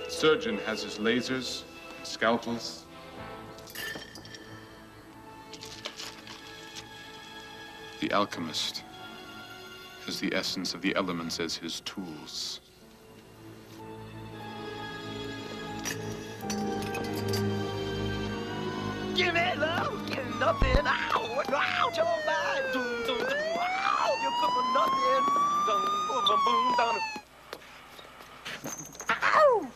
S3: The surgeon has his lasers, scalpels. The alchemist has the essence of the elements as his tools.
S23: Give me love, give me nothing. Ow, ow, your mind. Doom, doom, doom. Ow, you come for nothing. Boom, boom, boom, down. Ow!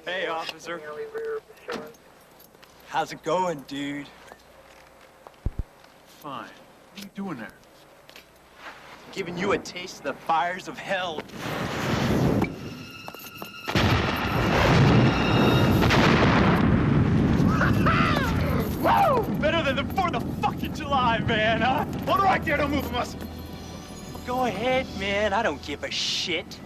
S4: Hey, officer. How's it going, dude?
S22: Fine. What are you doing there?
S4: Giving you a taste of the fires of hell. Woo! Better than the 4th of fucking July, man, huh? Hold it right there, don't move from us. Go ahead, man. I don't give a shit.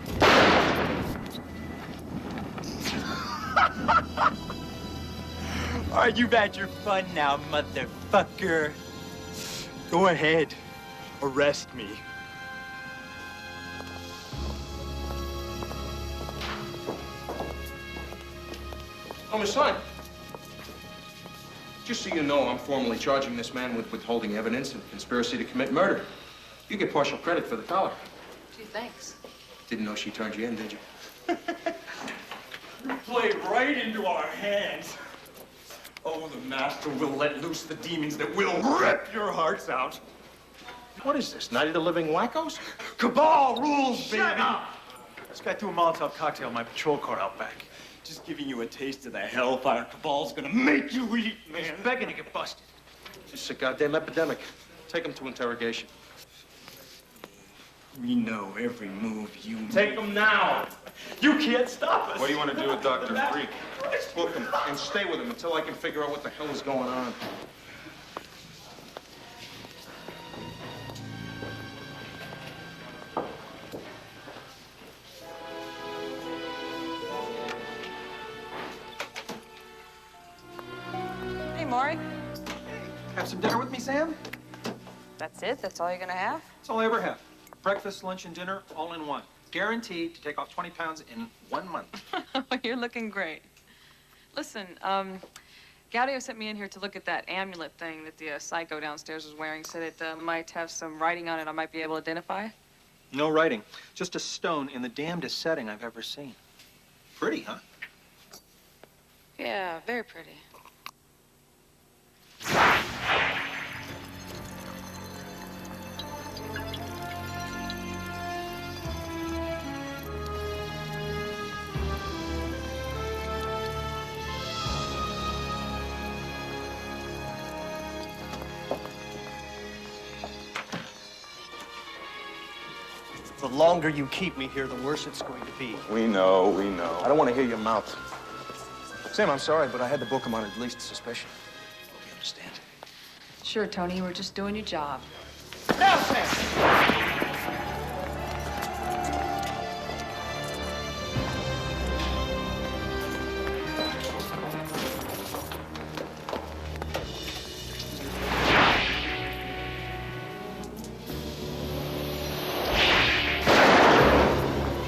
S4: All right, you've had your fun now, motherfucker. Go ahead. Arrest me.
S19: Oh, Miss Hunt. Just so you know, I'm formally charging this man with withholding evidence and conspiracy to commit murder. You get partial credit for the collar.
S11: Gee, thanks.
S19: Didn't know she turned you in, did you?
S4: You played right into our hands. Oh, the master will let loose the demons that will rip your hearts out.
S19: What is this, Night of the Living Wackos?
S4: Cabal rules, baby.
S22: Shut up! This guy threw a Molotov cocktail in my patrol car out back.
S4: Just giving you a taste of the hellfire Cabal's gonna make you eat, man.
S22: He's begging to get busted.
S19: It's a goddamn epidemic. Take him to interrogation.
S4: We know every move you make. Take him now. You can't stop us.
S3: What do you want to do with Dr. Freak?
S19: Book him and stay with him until I can figure out what the hell is going on.
S17: Hey, Maury.
S7: Have some dinner with me, Sam?
S17: That's it? That's all you're gonna have?
S7: That's all I ever have. Breakfast, lunch, and dinner, all in one. Guaranteed to take off 20 pounds in 1 month.
S17: You're looking great. Listen, Gaudio sent me in here to look at that amulet thing that the psycho downstairs was wearing. Said it might have some writing on it I might be able to identify.
S7: No writing. Just a stone in the damnedest setting I've ever seen. Pretty, huh?
S17: Yeah, very pretty.
S1: The longer you keep me here, the worse it's going to be.
S8: We know, we know.
S19: I don't want to hear your mouth. Sam, I'm sorry, but I had to book him on at least suspicion. Hope you understand.
S11: Sure, Tony, you were just doing your job.
S10: Now, Sam!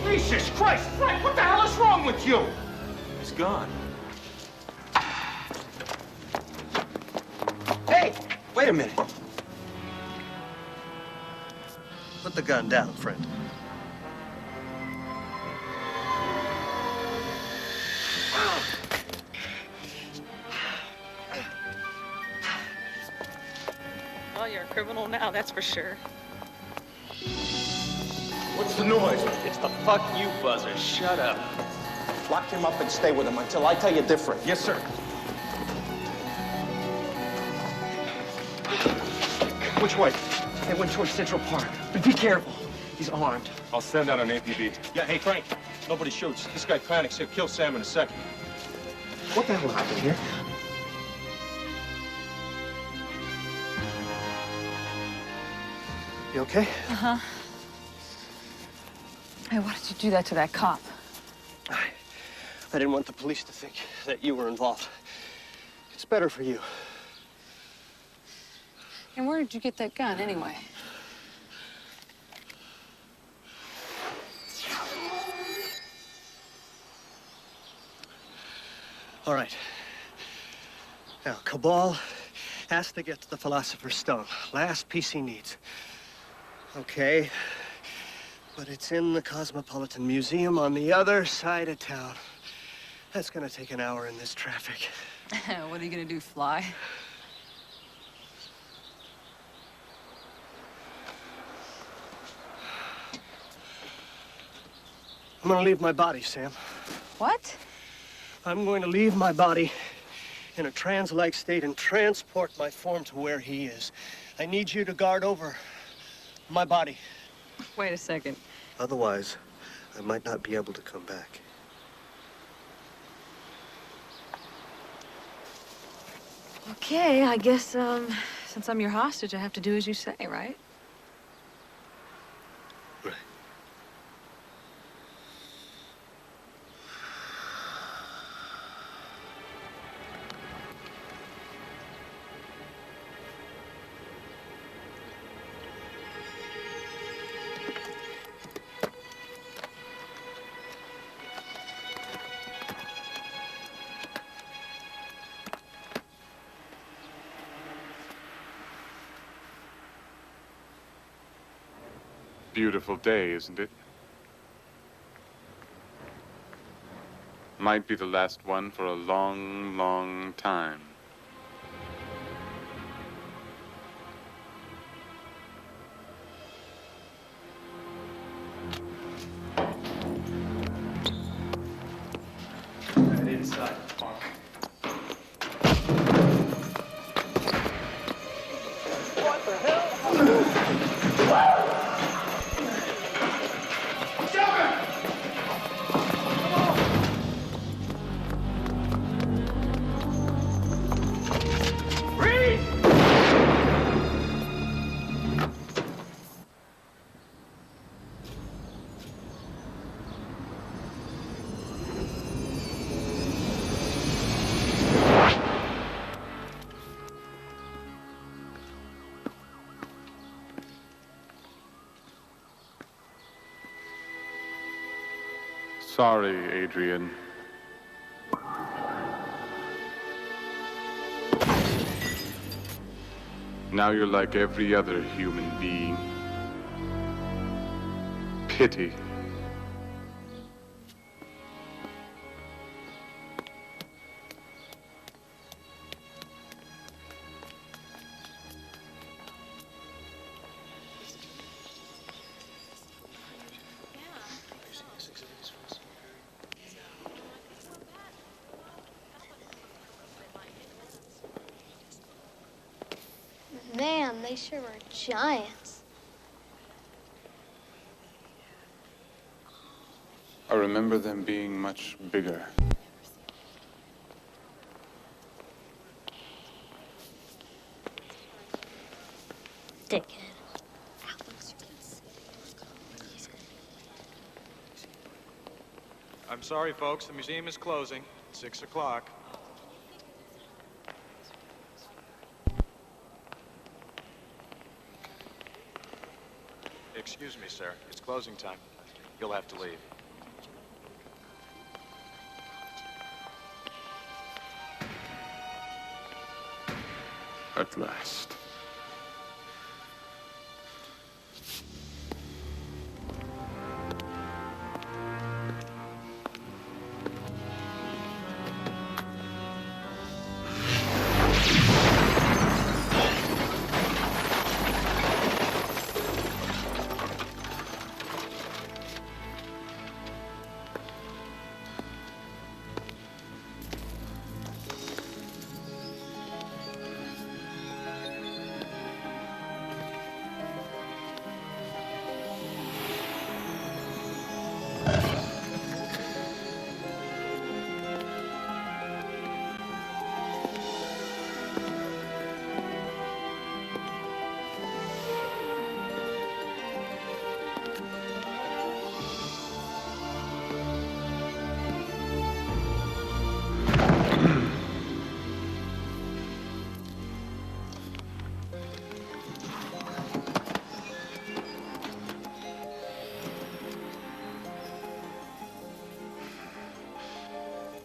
S10: Jesus Christ, Frank, what the hell is wrong with you?
S19: He's gone.
S1: Hey, wait a minute. Put the gun down, friend.
S17: Well, you're a criminal now, that's for sure.
S19: What's the noise?
S1: It's the fuck you buzzer. Shut up.
S19: Lock him up and stay with him until I tell you different.
S1: Yes, sir.
S19: Which way?
S1: They went towards Central Park. But be careful. He's armed.
S3: I'll send out an APB.
S7: Yeah, hey, Frank, nobody shoots. This guy panics. He'll kill Sam in a second.
S1: What the hell happened here? You okay?
S17: Uh-huh. Hey, why did you do that to that cop?
S1: I didn't want the police to think that you were involved. It's better for you.
S17: And where did you get that gun, anyway?
S1: All right. Now, Cabal has to get to the Philosopher's Stone. Last piece he needs. Okay. But it's in the Cosmopolitan Museum on the other side of town. That's gonna take an hour in this traffic.
S17: What are you gonna do, fly?
S1: I'm gonna leave my body, Sam.
S17: What?
S1: I'm going to leave my body in a trance-like state and transport my form to where he is. I need you to guard over my body.
S17: Wait a second.
S1: Otherwise, I might not be able to come back.
S17: Okay, I guess, since I'm your hostage, I have to do as you say, right?
S1: Right.
S3: Beautiful day, isn't it? Might be the last one for a long, long time.
S4: Get inside, punk.
S10: What the hell?
S3: Sorry, Adrian. Now you're like every other human being. Pity.
S9: Man, they sure were giants.
S3: I remember them being much bigger.
S9: Dickhead.
S15: I'm sorry, folks. The museum is closing at 6 o'clock. Excuse me, sir. It's closing time. You'll have to leave.
S3: At last.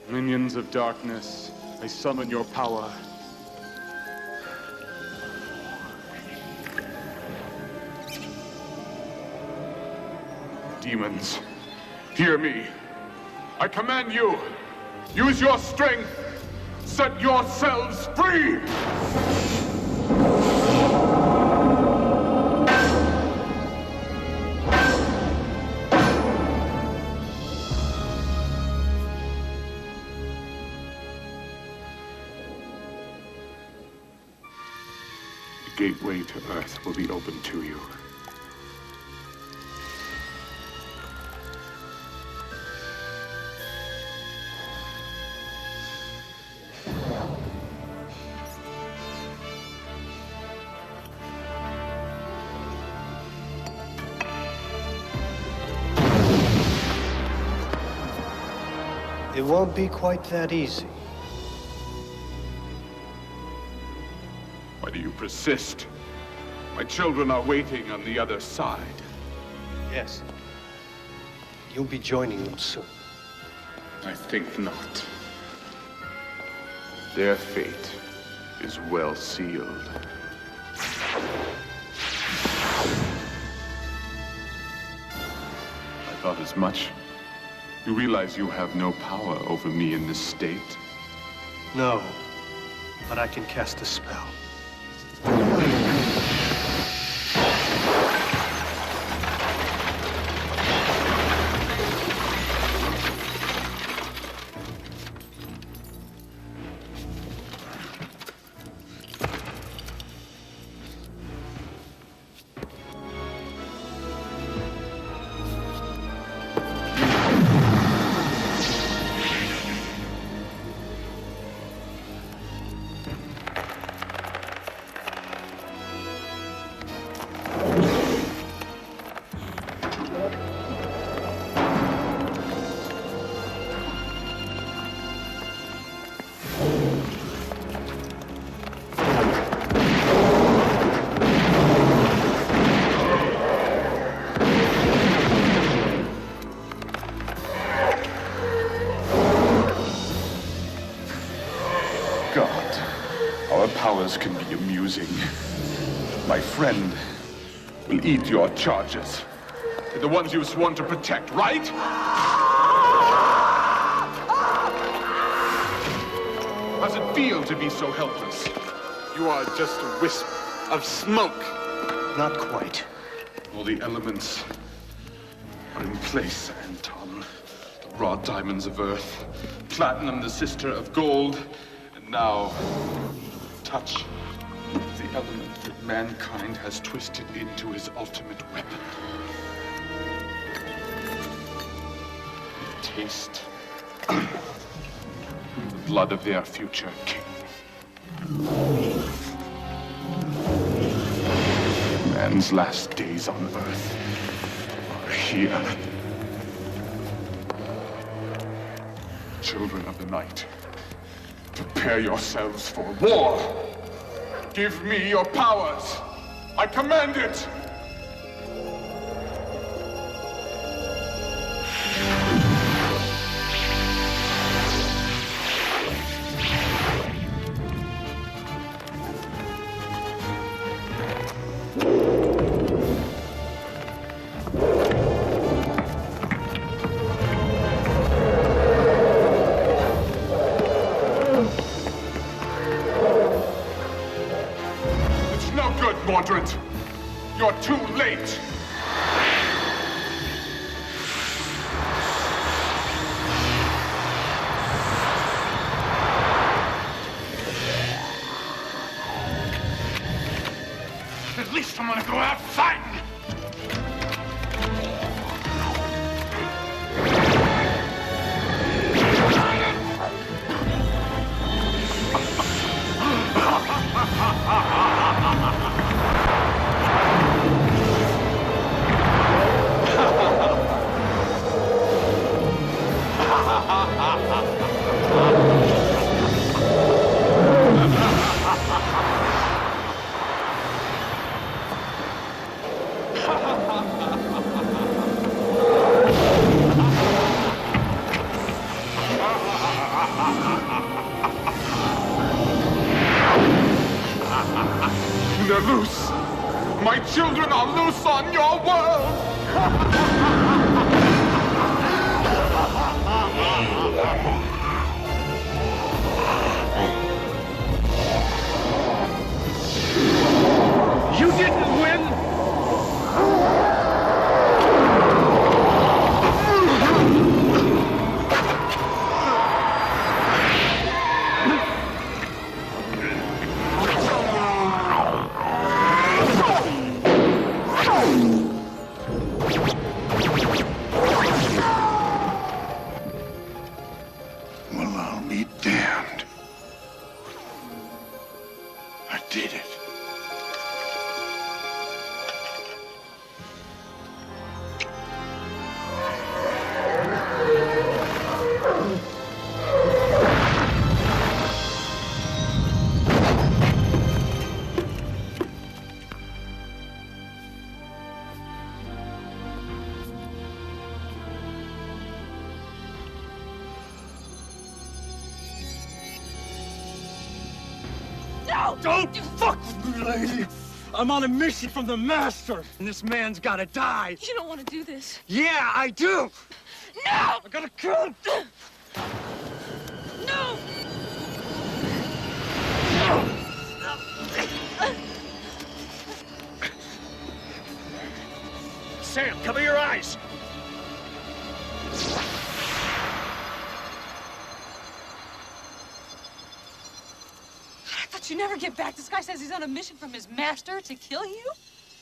S3: Minions of darkness, I summon your power. Demons, hear me. I command you, use your strength, set yourselves free! The gateway to Earth will be open to you.
S14: It won't be quite that easy.
S3: Why do you persist? My children are waiting on the other side.
S14: Yes. You'll be joining them soon.
S3: I think not. Their fate is well sealed. I thought as much. You realize you have no power over me in this state?
S1: No, but I can cast a spell.
S3: Powers can be amusing. My friend will eat your charges. They're the ones you've sworn to protect, right? How does it feel to be so helpless? You are just a wisp of smoke.
S1: Not quite.
S3: All the elements are in place, Anton. The raw diamonds of Earth, platinum, the sister of gold, and now touch, the element that mankind has twisted into his ultimate weapon. taste the blood of their future king. Man's last days on Earth are here. Children of the night, prepare yourselves for war. Give me your powers. I command it. Mordrid, you're too late. At least I'm gonna go out fighting. They're loose. My children are loose on your world.
S10: You didn't win!
S3: Well, I'll be damned. I did it.
S6: No!
S10: Don't fuck with me, lady! I'm on a mission from the Master, and this man's gotta die.
S6: You don't want to do this.
S10: Yeah, I do!
S6: No!
S10: I gotta kill him!
S6: No!
S10: Sam, cover your eyes!
S17: I thought you'd never get back. This guy says he's on a mission from his master to kill you?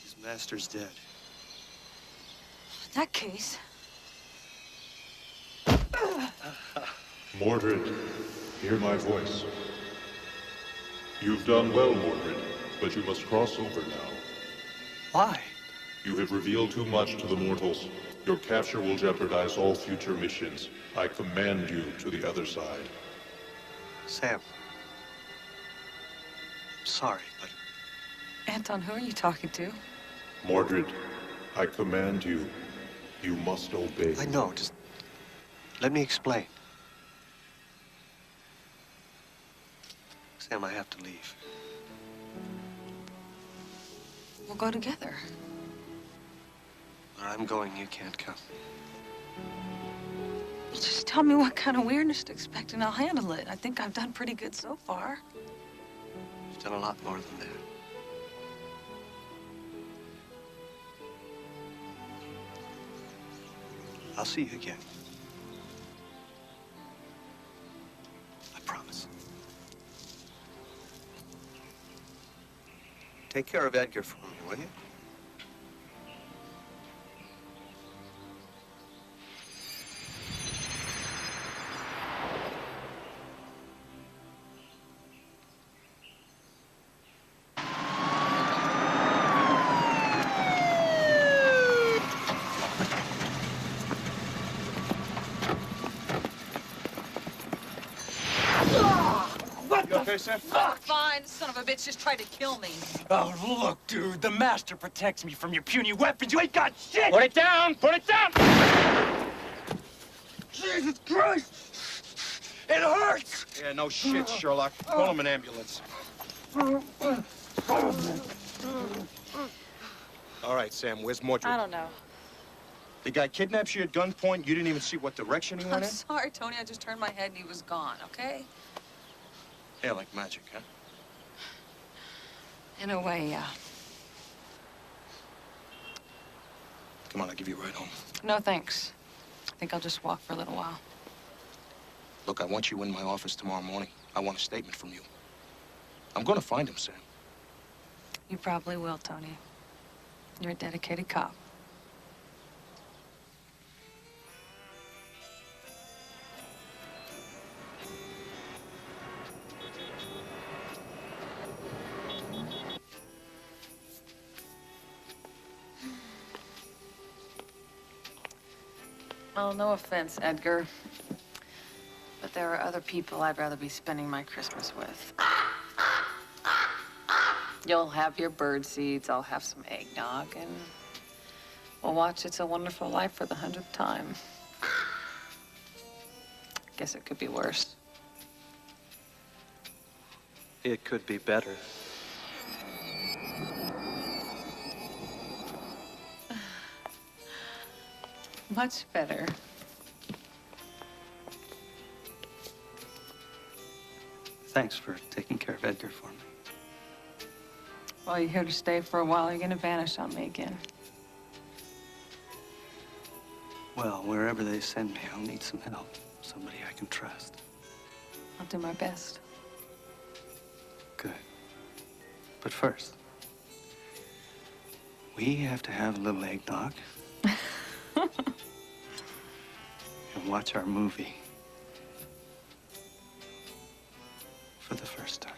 S12: His master's dead.
S17: In that case...
S13: Mordrid, hear my voice. You've done well, Mordrid, but you must cross over now.
S14: Why?
S13: You have revealed too much to the mortals. Your capture will jeopardize all future missions. I command you to the other side.
S12: Sam. I'm sorry, but...
S17: Anton, who are you talking to?
S13: Mordrid, I command you. You must obey.
S12: I know, just... let me explain. Sam, I have to leave.
S17: We'll go together.
S12: Where I'm going, you can't come.
S17: Just tell me what kind of weirdness to expect and I'll handle it. I think I've done pretty good so far.
S12: You've done a lot more than that. I'll see you again. I promise. Take care of Edgar for me, will you?
S2: okay, Sam?
S11: Fuck! Fine. This son of a bitch just tried to kill me.
S4: Oh, look, dude. The master protects me from your puny weapons. You ain't got shit!
S2: Put it down! Put it down!
S4: Jesus Christ! It hurts!
S19: Yeah, no shit, Sherlock. Call him an ambulance. All right, Sam, where's Mordrid?
S11: I don't know.
S19: The guy kidnaps you at gunpoint. You didn't even see what direction he
S11: I'm
S19: went in?
S11: sorry, Tony. I just turned my head and he was gone, okay?
S19: Yeah, like magic, huh?
S11: In a way, yeah.
S19: Come on, I'll give you a ride home.
S11: No, thanks. I think I'll just walk for a little while.
S19: Look, I want you in my office tomorrow morning. I want a statement from you. I'm gonna find him, Sam.
S11: You probably will, Tony. You're a dedicated cop. Well, no offense, Edgar, but there are other people I'd rather be spending my Christmas with. You'll have your bird seeds, I'll have some eggnog, and we'll watch It's a Wonderful Life for the 100th time. Guess it could be worse.
S12: It could be better.
S11: Much better.
S14: Thanks for taking care of Edgar for me.
S11: Well, you're here to stay for a while. You're gonna vanish on me again.
S14: Well, wherever they send me, I'll need some help. Somebody I can trust.
S11: I'll do my best.
S14: Good. But first, we have to have a little eggnog. And watch our movie. For the first time.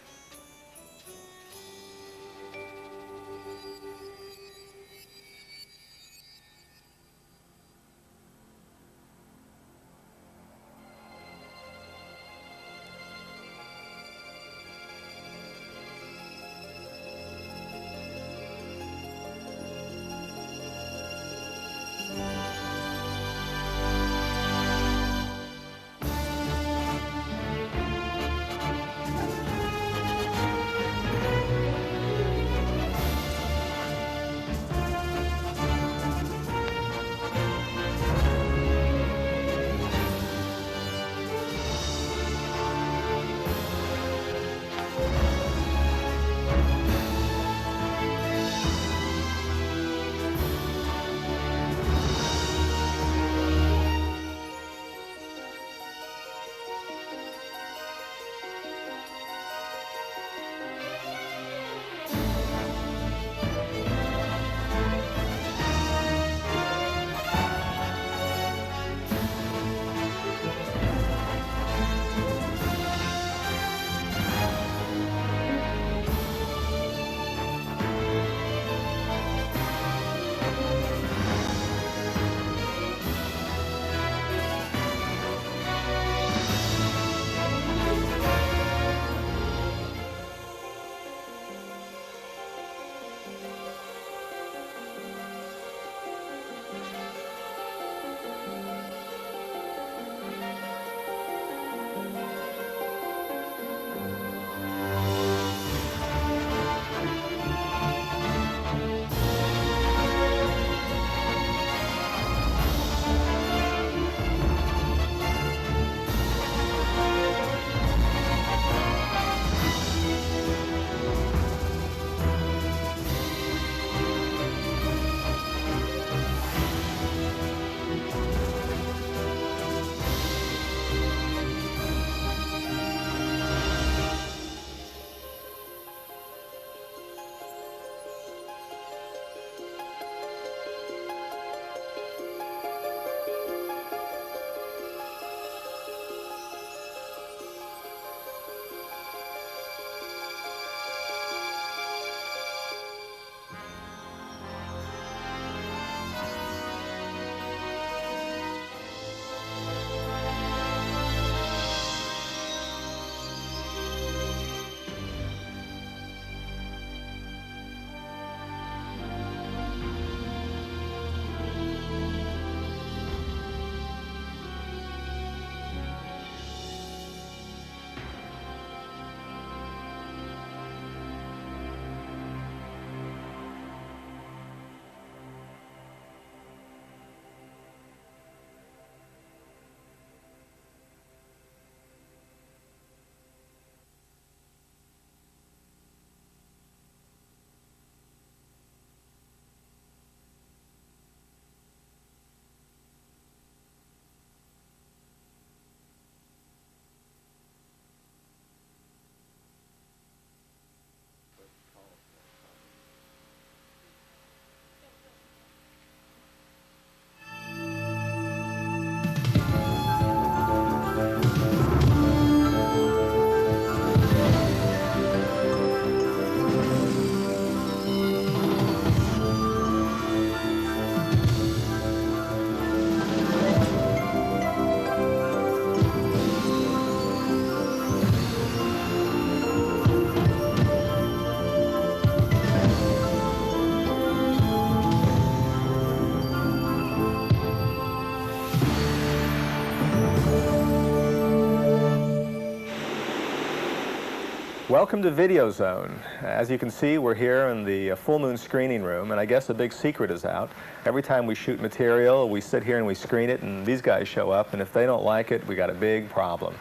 S5: Welcome to Video Zone. As you can see, we're here in the full moon screening room, and I guess a big secret is out. Every time we shoot material, we sit here and we screen it, and these guys show up, and if they don't like it, we got a big problem.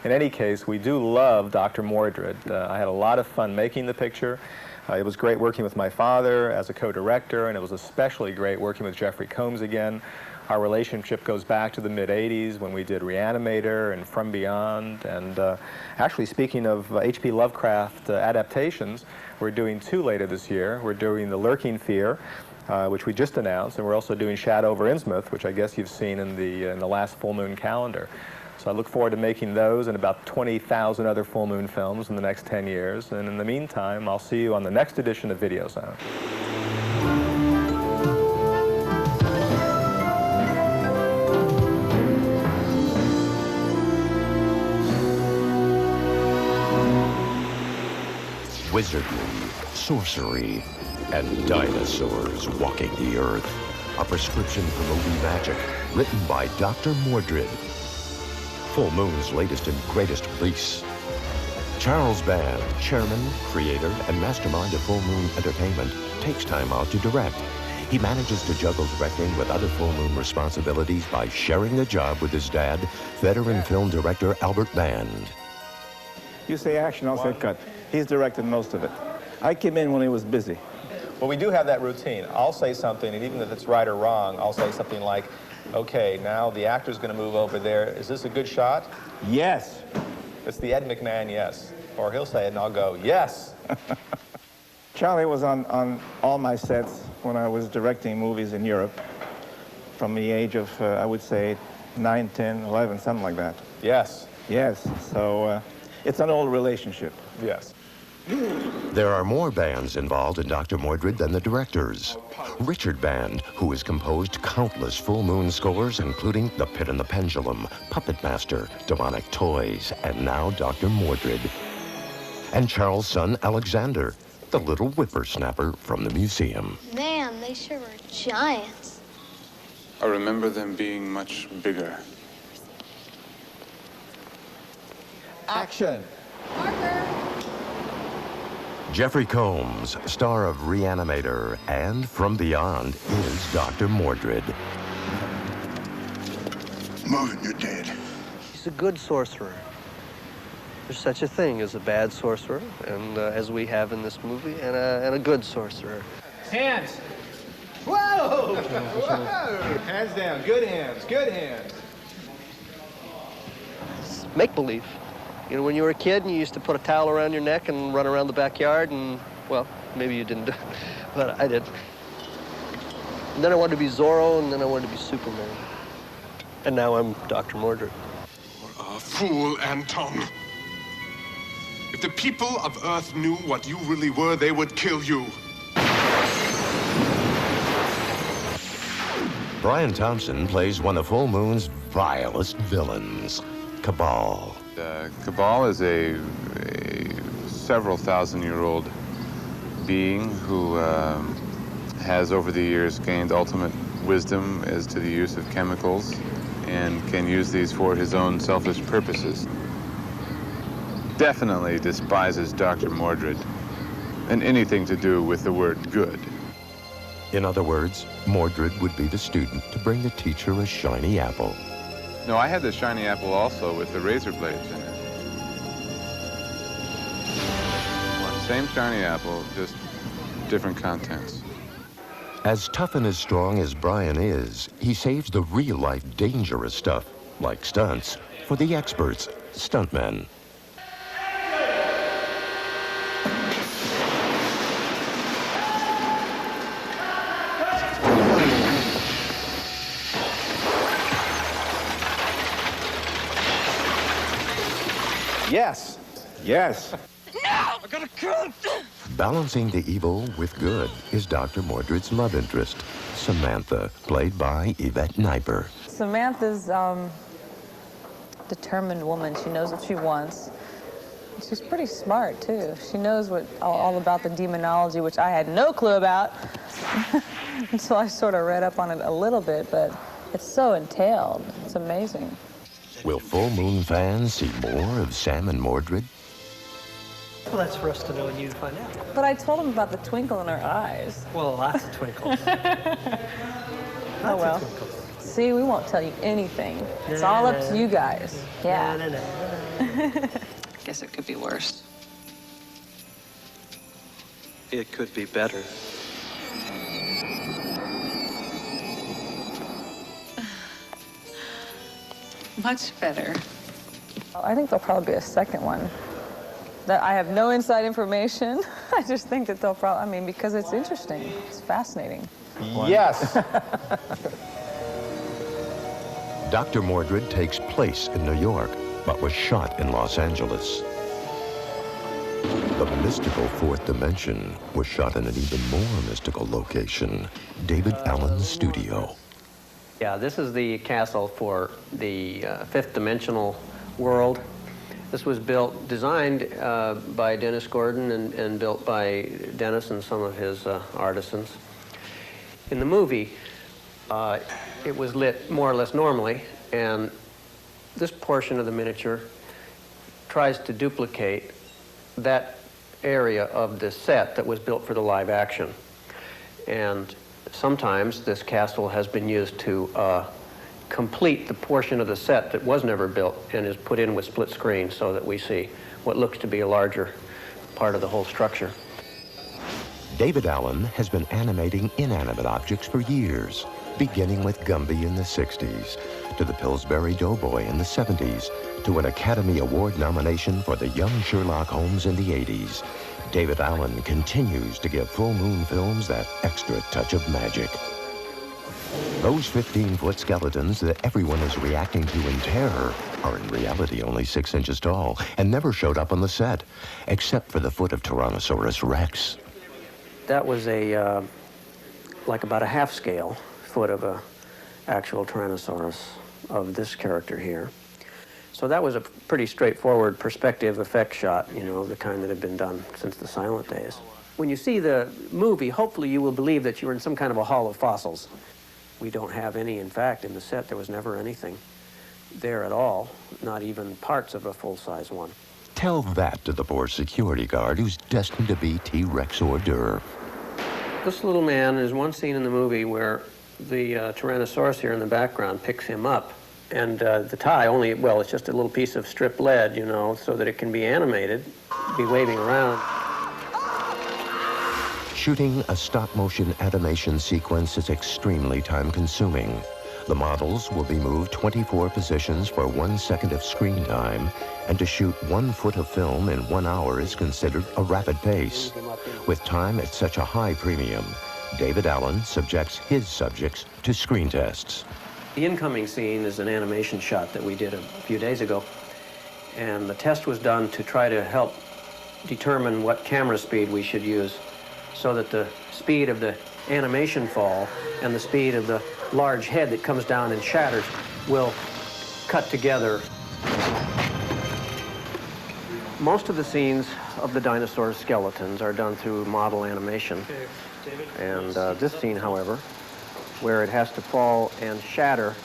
S5: In any case, we do love Dr. Mordrid. I had a lot of fun making the picture. It was great working with my father as a co-director, and it was especially great working with Jeffery Combs again. Our relationship goes back to the mid-'80s when we did Reanimator and From Beyond. And actually, speaking of H.P. Lovecraft adaptations, we're doing 2 later this year. We're doing The Lurking Fear, which we just announced, and we're also doing Shadow over Innsmouth, which I guess you've seen in the last full moon calendar. So I look forward to making those and about 20,000 other full moon films in the next 10 years. And in the meantime, I'll see you on the next edition of Video Zone.
S18: Wizardry, sorcery, and dinosaurs walking the earth. A prescription for movie magic, written by Doctor Mordrid. Full Moon's latest and greatest release. Charles Band, chairman, creator, and mastermind of Full Moon Entertainment, takes time out to direct. He manages to juggle directing with other Full Moon responsibilities by sharing the job with his dad, veteran film director Albert Band.
S20: You say action, I'll say cut. He's directed most of it. I came in when he was busy.
S5: Well, we do have that routine. I'll say something, and even if it's right or wrong, I'll say something like, okay, now the actor's going to move over there. Is this a good shot?
S20: Yes.
S5: It's the Ed McMahon yes. Or he'll say it, and I'll go, yes.
S20: Charlie was on all my sets when I was directing movies in Europe from the age of, I would say, 9, 10, 11, something like that.
S5: Yes.
S20: Yes. So it's an old relationship.
S5: Yes.
S18: There are more bands involved in Dr. Mordrid than the directors. Richard Band, who has composed countless Full Moon scores, including The Pit and the Pendulum, Puppet Master, Demonic Toys, and now Dr. Mordrid. And Charles' son, Alexander, the little whippersnapper from the museum.
S24: Man, they sure were giants.
S8: I remember them being much bigger.
S20: Action.
S18: Jeffery Combs, star of Reanimator and From Beyond, is Dr. Mordrid.
S25: Move it, you're dead.
S12: He's a good sorcerer. There's such a thing as a bad sorcerer, and as we have in this movie, and a good sorcerer.
S7: Hands. Whoa! Whoa! Hands down. Good hands. Good hands.
S12: It's make-believe. You know, when you were a kid and you used to put a towel around your neck and run around the backyard and, well, maybe you didn't do it, but I did. And then I wanted to be Zorro, and then I wanted to be Superman. And now I'm Dr. Mordrid.
S3: You're a fool, Anton. If the people of Earth knew what you really were, they would kill you.
S18: Brian Thompson plays one of Full Moon's vilest villains, Cabal.
S8: Cabal is a several thousand-year-old being who has over the years gained ultimate wisdom as to the use of chemicals and can use these for his own selfish purposes. Definitely despises Dr. Mordrid and anything to do with the word good.
S18: In other words, Mordrid would be the student to bring the teacher a shiny apple.
S8: No, I had the shiny apple also with the razor blades in it. Same shiny apple, just different contents.
S18: As tough and as strong as Brian is, he saves the real-life dangerous stuff, like stunts, for the experts, stuntmen.
S20: Yes. Yes.
S24: No! I gotta kill him!
S18: Balancing the evil with good is Dr. Mordrid's love interest, Samantha, played by Yvette Kniper.
S11: Samantha's determined woman. She knows what she wants. She's pretty smart, too. She knows what all about the demonology, which I had no clue about until I sort of read up on it a little bit, but it's so entailed. It's amazing.
S18: Will Full Moon fans see more of Sam and Mordrid?
S14: Well, that's for us to know and you to find out.
S11: But I told him about the twinkle in her eyes.
S14: Well, lots of twinkles.
S11: Oh, well. See, we won't tell you anything. It's all up to you guys. Yeah.
S17: Guess it could be worse.
S12: It could be better.
S17: Much better.
S11: I think there'll probably be a second one. That I have no inside information. I just think that they'll probably, I mean, because it's interesting. It's fascinating.
S5: Yes.
S18: Dr. Mordrid takes place in New York, but was shot in Los Angeles. The mystical fourth dimension was shot in an even more mystical location, David Allen's studio.
S9: Yeah, this is the castle for the fifth dimensional world. This was designed by Dennis Gordon and built by Dennis and some of his artisans. In the movie, it was lit more or less normally, and this portion of the miniature tries to duplicate that area of the set that was built for the live action. And sometimes this castle has been used to complete the portion of the set that was never built and is put in with split screen so that we see what looks to be a larger part of the whole structure.
S18: David Allen has been animating inanimate objects for years, beginning with Gumby in the 60s, to the Pillsbury Doughboy in the 70s, to an Academy Award nomination for the young Sherlock Holmes in the 80s. David Allen continues to give Full Moon Films that extra touch of magic. Those 15-foot skeletons that everyone is reacting to in terror are in reality only 6 inches tall and never showed up on the set, except for the foot of Tyrannosaurus Rex.
S9: That was like about a half-scale foot of a actual Tyrannosaurus of this character here. So that was a pretty straightforward perspective effect shot, you know, the kind that had been done since the silent days. When you see the movie, hopefully you will believe that you're in some kind of a hall of fossils. We don't have any, in fact, in the set. There was never anything there at all, not even parts of a full-size one.
S18: Tell that to the poor security guard who's destined to be T-Rex hors d'oeuvre.
S9: This little man, there's one scene in the movie where the Tyrannosaurus here in the background picks him up. And the tie only, well, it's just a little piece of strip lead, you know, so that it can be animated, be waving around.
S18: Shooting a stop-motion animation sequence is extremely time-consuming. The models will be moved 24 positions for 1 second of screen time, and to shoot 1 foot of film in 1 hour is considered a rapid pace. With time at such a high premium, David Allen subjects his subjects to screen tests.
S9: The incoming scene is an animation shot that we did a few days ago, and the test was done to try to help determine what camera speed we should use so that the speed of the animation fall and the speed of the large head that comes down and shatters will cut together. Most of the scenes of the dinosaur skeletons are done through model animation. And this scene, however, where it has to fall and shatter,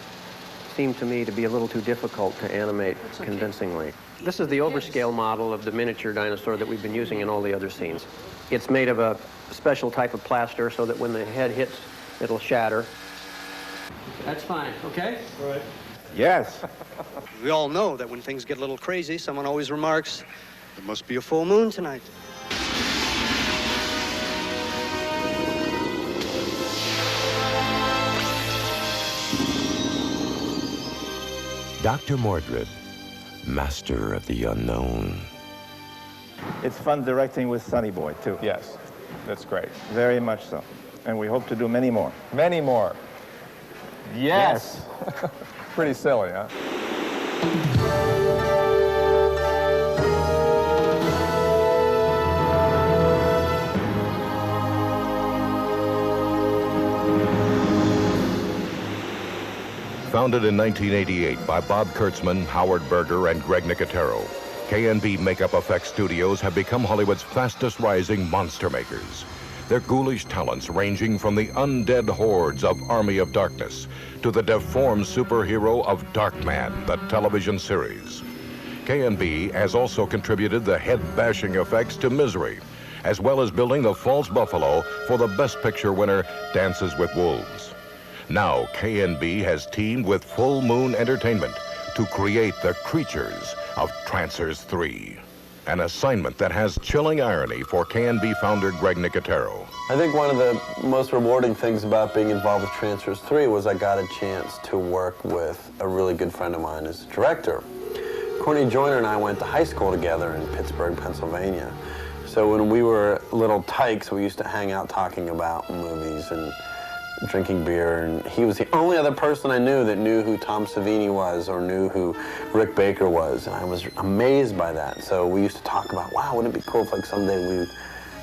S9: seemed to me to be a little too difficult to animate convincingly. This is the overscale model of the miniature dinosaur that we've been using in all the other scenes. It's made of a special type of plaster so that when the head hits, it'll shatter. That's fine, okay?
S14: All right.
S20: Yes.
S14: We all know that when things get a little crazy, someone always remarks, there must be a full moon tonight.
S18: Dr. Mordrid, master of the unknown.
S20: It's fun directing with Sonny Boy, too.
S5: Yes, that's great.
S20: Very much so. And we hope to do many more.
S5: Many more. Yes. Pretty silly, huh?
S16: Founded in 1988 by Bob Kurtzman, Howard Berger, and Greg Nicotero, K&B Makeup Effects Studios have become Hollywood's fastest-rising monster makers. Their ghoulish talents ranging from the undead hordes of Army of Darkness to the deformed superhero of Darkman, the television series. K&B has also contributed the head-bashing effects to Misery, as well as building the false buffalo for the Best Picture winner, Dances with Wolves. Now, K&B has teamed with Full Moon Entertainment to create the creatures of Trancers 3, an assignment that has chilling irony for K&B founder Greg Nicotero.
S1: I think one of the most rewarding things about being involved with Trancers 3 was I got a chance to work with a really good friend of mine as a director. Courtney Joyner and I went to high school together in Pittsburgh, Pennsylvania. So when we were little tykes, we used to hang out talking about movies and drinking beer, and he was the only other person I knew that knew who Tom Savini was or knew who Rick Baker was, and I was amazed by that. So we used to talk about, wow, wouldn't it be cool if like someday we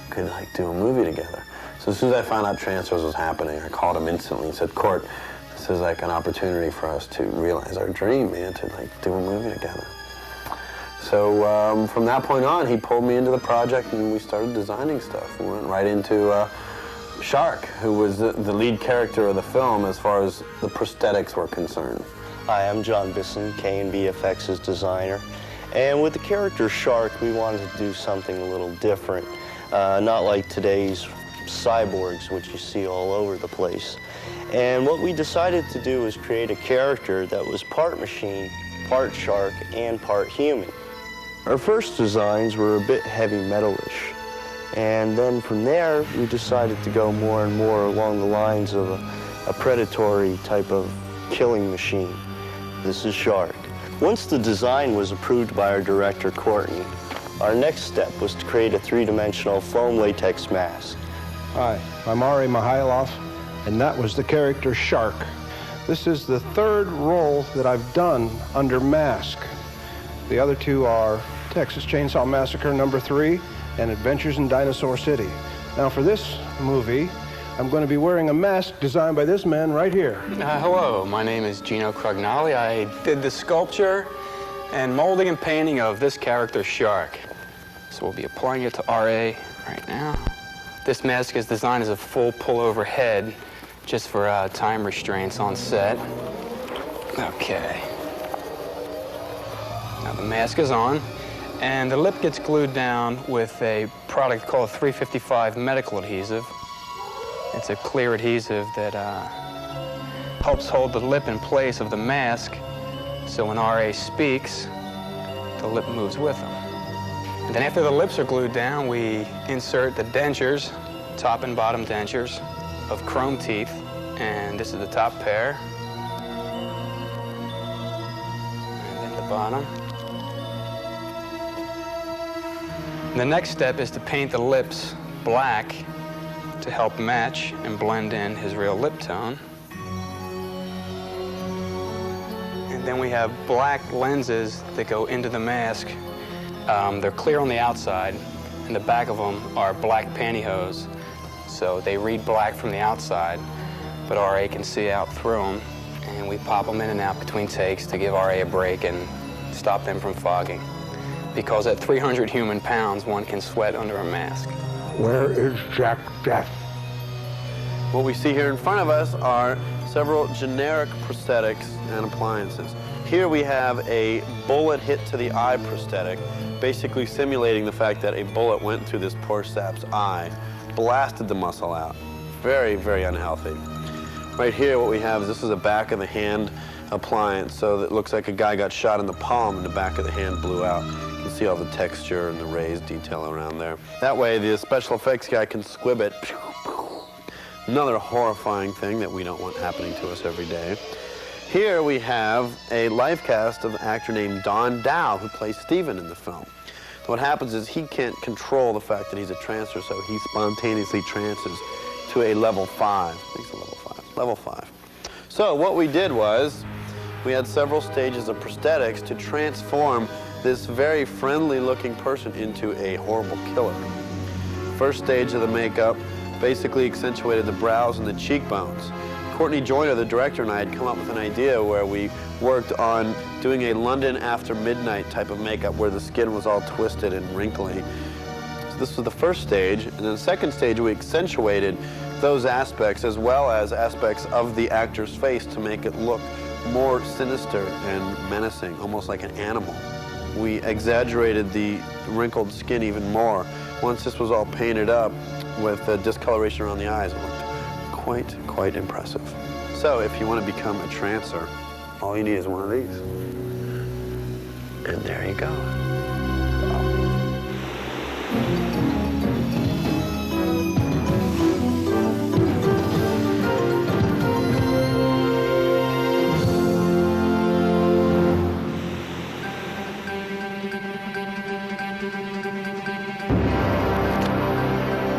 S1: could like do a movie together. So as soon as I found out Trancers was happening, I called him instantly and said, Court, this is like an opportunity for us to realize our dream, man, to like do a movie together. So from that point on, he pulled me into the project and we started designing stuff. We went right into Shark, who was the lead character of the film as far as the prosthetics were concerned.
S15: Hi, I'm John Bisson, K&B FX's designer. And with the character Shark, we wanted to do something a little different. Not like today's cyborgs, which you see all over the place. And what we decided to do was create a character that was part machine, part shark, and part human. Our first designs were a bit heavy metal-ish. And then from there, we decided to go more and more along the lines of a predatory type of killing machine. This is Shark. Once the design was approved by our director, Courtney, our next step was to create a three-dimensional foam latex mask.
S21: Hi, I'm Ari Mihailov, and that was the character Shark. This is the third role that I've done under mask. The other two are Texas Chainsaw Massacre #3 and Adventures in Dinosaur City. Now for this movie, I'm going to be wearing a mask designed by this man right here.
S22: Hello, my name is Gino Crognali. I did the sculpture and molding and painting of this character, Shark. So we'll be applying it to RA right now. This mask is designed as a full pullover head, just for time restraints on set. Okay. Now the mask is on, and the lip gets glued down with a product called 355 medical adhesive. It's a clear adhesive that helps hold the lip in place of the mask, so when RA speaks, the lip moves with him. And then after the lips are glued down, we insert the dentures, top and bottom dentures of chrome teeth, and this is the top pair, and then the bottom. The next step is to paint the lips black to help match and blend in his real lip tone. And then we have black lenses that go into the mask. They're clear on the outside, and the back of them are black pantyhose. So they read black from the outside, but RA can see out through them, and we pop them in and out between takes to give RA a break and stop them from fogging. Because at 300 human pounds, one can sweat under a mask.
S21: Where is Jack Death?
S1: What we see here in front of us are several generic prosthetics and appliances. Here we have a bullet hit to the eye prosthetic, basically simulating the fact that a bullet went through this poor sap's eye, blasted the muscle out. Very, very unhealthy. Right here, what we have is this is a back of the hand appliance, so it looks like a guy got shot in the palm and the back of the hand blew out. You can see all the texture and the raised detail around there. That way, the special effects guy can squib it. Another horrifying thing that we don't want happening to us every day. Here we have a life cast of an actor named Don Dow, who plays Steven in the film. So what happens is he can't control the fact that he's a trancer, so he spontaneously trances to a level 5. I think it's a level 5. Level 5. So what we did was we had several stages of prosthetics to transform this very friendly-looking person into a horrible killer. First stage of the makeup basically accentuated the brows and the cheekbones. Courtney Joyner, the director, and I had come up with an idea where we worked on doing a London after midnight type of makeup where the skin was all twisted and wrinkly. So this was the first stage, and then the second stage we accentuated those aspects as well as aspects of the actor's face to make it look more sinister and menacing, almost like an animal. we exaggerated the wrinkled skin even more. Once this was all painted up with discoloration around the eyes, it looked quite impressive. So if you want to become a trancer, all you need is one of these. And there you go.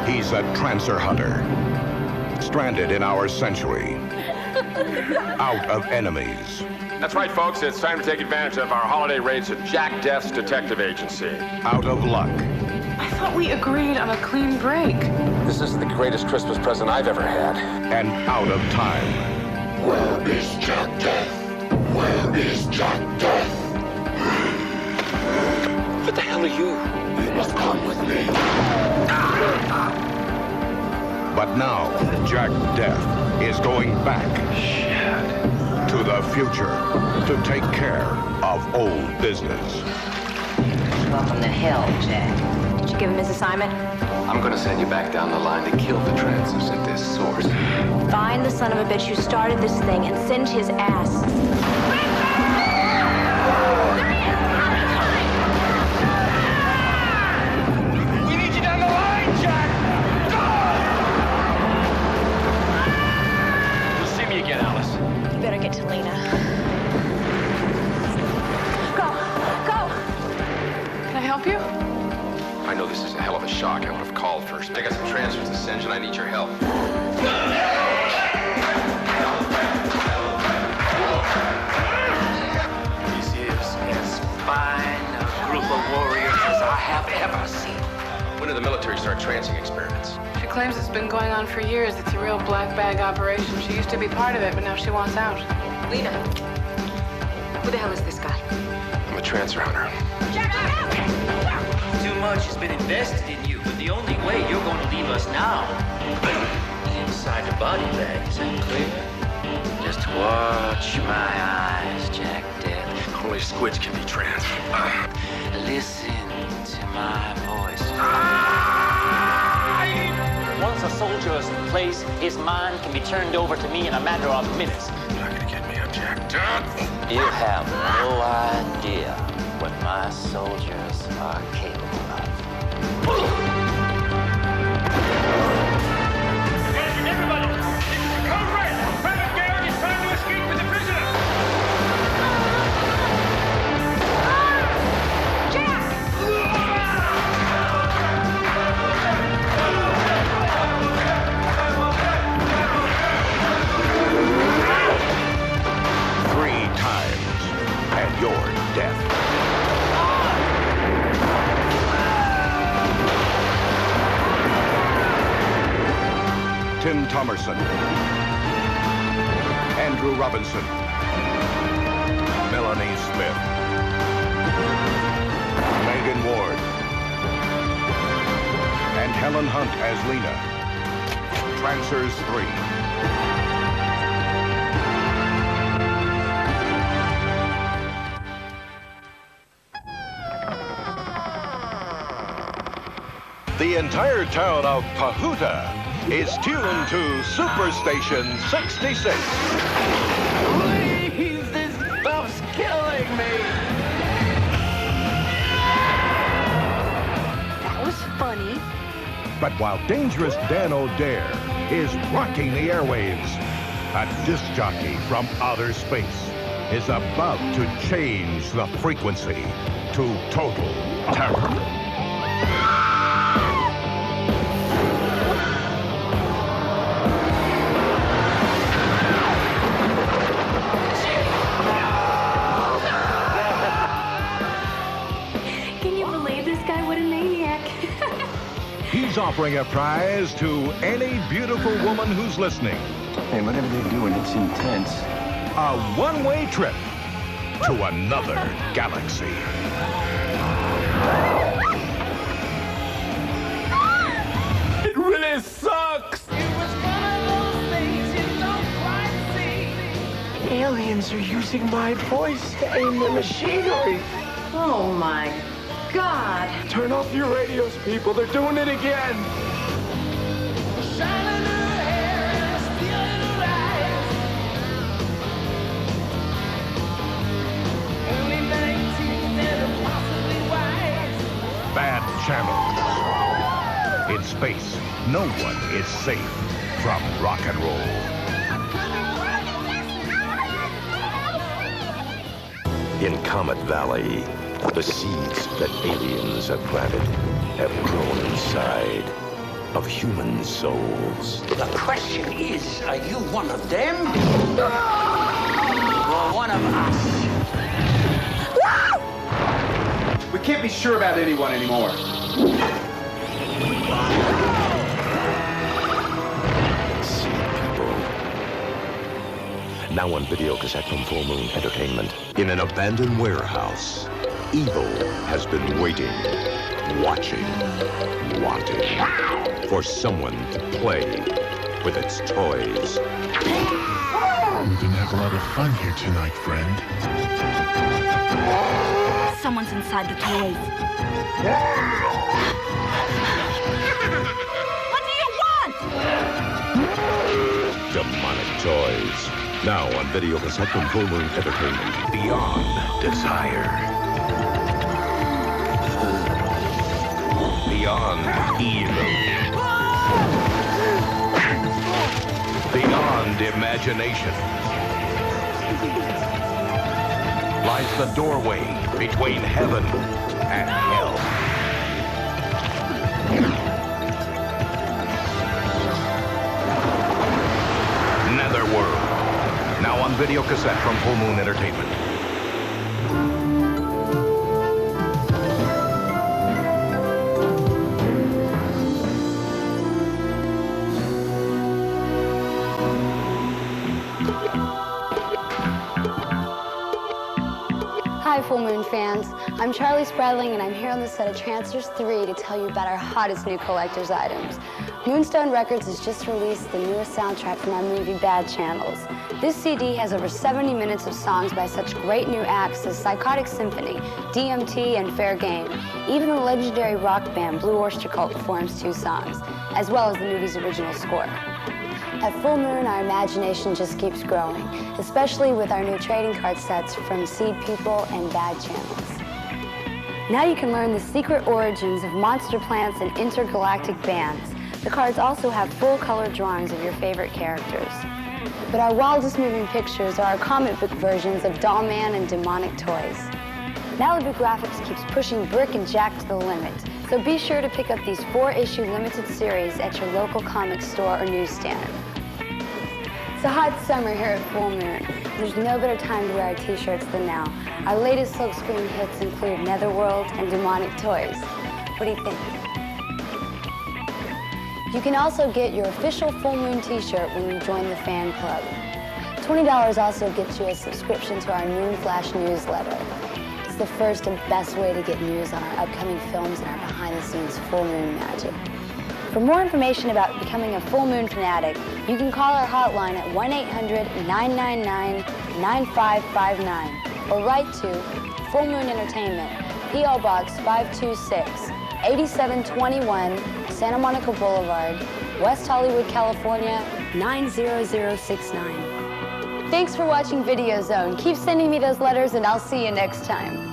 S16: He's a trancer hunter, stranded in our century, out of enemies.
S2: That's right, folks. It's time to take advantage of our holiday rates at Jack Death's detective agency.
S16: Out of luck.
S6: I thought we agreed on a clean break.
S2: This is the greatest Christmas present I've ever had.
S16: And out of time.
S25: Where is Jack Death? Where is Jack Death?
S2: What the hell are you?
S25: You must come with me.
S16: But now, Jack Death is going back to the future to take care of old business.
S10: Welcome to hell, Jack.
S13: Did you give him his assignment?
S2: I'm gonna send you back down the line to kill the trancers at this source.
S13: Find the son of a bitch who started this thing and send his ass.
S2: We need you down the line, Jack! You'll see me again, Alice.
S13: You better get to Lena. Go!
S6: Can I help you?
S2: I know this is a hell of a shock. I would have called first. I got some transfers to send you, and I need your help.
S23: This is as fine a group of warriors as I have ever seen.
S2: When did the military start trancing experiments?
S6: She claims it's been going on for years. It's a real black bag operation. She used to be part of it, but now she wants out.
S13: Lena, who the hell is this guy?
S2: I'm a trancer hunter.
S23: Too much has been invested in you, but the only way you're going to leave us now is inside the body bag. Is that clear? Just watch my eyes, Jack Death.
S2: Only squids can be trans.
S23: Listen to my voice. Once a soldier's place, his mind can be turned over to me in a matter of minutes.
S2: You're not gonna get me, I'm Jack Death.
S23: You have no idea what my soldiers are capable of.
S2: Attention, everybody! This is a code red! Private Garrett is trying to escape with the prisoner!
S13: Jack!
S16: 3 times, and you're death. Tim Thomerson, Andrew Robinson, Melanie Smith, Megan Ward, and Helen Hunt as Lena. Trancers 3. The entire town of Pahuta is tuned to Superstation 66.
S23: Please, this stuff's killing me.
S13: That was funny.
S16: But while dangerous Dan O'Dare is rocking the airwaves, a disc jockey from outer space is about to change the frequency to total terror. He's offering a prize to any beautiful woman who's listening.
S23: Hey, whatever they're doing, it's intense.
S16: A one-way trip to another galaxy.
S23: It really sucks! Aliens are using my voice to aim their machinery.
S17: Oh, my God.
S3: Turn off your radios, people. They're doing it again.
S16: Bad channels. In space, no one is safe from rock and roll.
S18: In Comet Valley, the seeds that aliens have planted have grown inside of human souls.
S23: The question is, are you one of them? Or one of us?
S3: We can't be sure about anyone anymore.
S18: Now on video cassette from Full Moon Entertainment. In an abandoned warehouse, evil has been waiting, watching, wanting for someone to play with its toys.
S4: We're gonna have a lot of fun here tonight, friend.
S13: Someone's inside the toys. What do you want?
S18: Demonic toys. Now on video cassette from Full Moon Entertainment. Beyond desire. Beyond evil. Beyond imagination. Lies the doorway between heaven and hell. Netherworld. Now on video cassette from Full Moon Entertainment.
S7: Hi, Full Moon fans. I'm Charlie Spradling, and I'm here on the set of Transfers 3 to tell you about our hottest new collector's items. Moonstone Records has just released the newest soundtrack from our movie Bad Channels. This CD has over 70 minutes of songs by such great new acts as Psychotic Symphony, DMT, and Fair Game. Even the legendary rock band Blue Oyster Cult performs 2 songs, as well as the movie's original score. At Full Moon, our imagination just keeps growing, especially with our new trading card sets from Seed People and Bad Channels. Now you can learn the secret origins of monster plants and intergalactic bands. The cards also have full-color drawings of your favorite characters. But our wildest moving pictures are our comic book versions of Doll Man and Demonic Toys. Malibu Graphics keeps pushing Brick and Jack to the limit, so be sure to pick up these 4-issue limited series at your local comic store or newsstand. It's a hot summer here at Full Moon. There's no better time to wear our t-shirts than now. Our latest silkscreen hits include Netherworld and Demonic Toys. What do you think? You can also get your official Full Moon t-shirt when you join the fan club. $20 also gets you a subscription to our Moon Flash newsletter. It's the first and best way to get news on our upcoming films and our behind-the-scenes Full Moon magic. For more information about becoming a Full Moon fanatic, you can call our hotline at 1-800-999-9559 or write to Full Moon Entertainment, P.O. Box 526, 8721, Santa Monica Boulevard, West Hollywood, California, 90069. Thanks for watching Video Zone. Keep sending me those letters and I'll see you next time.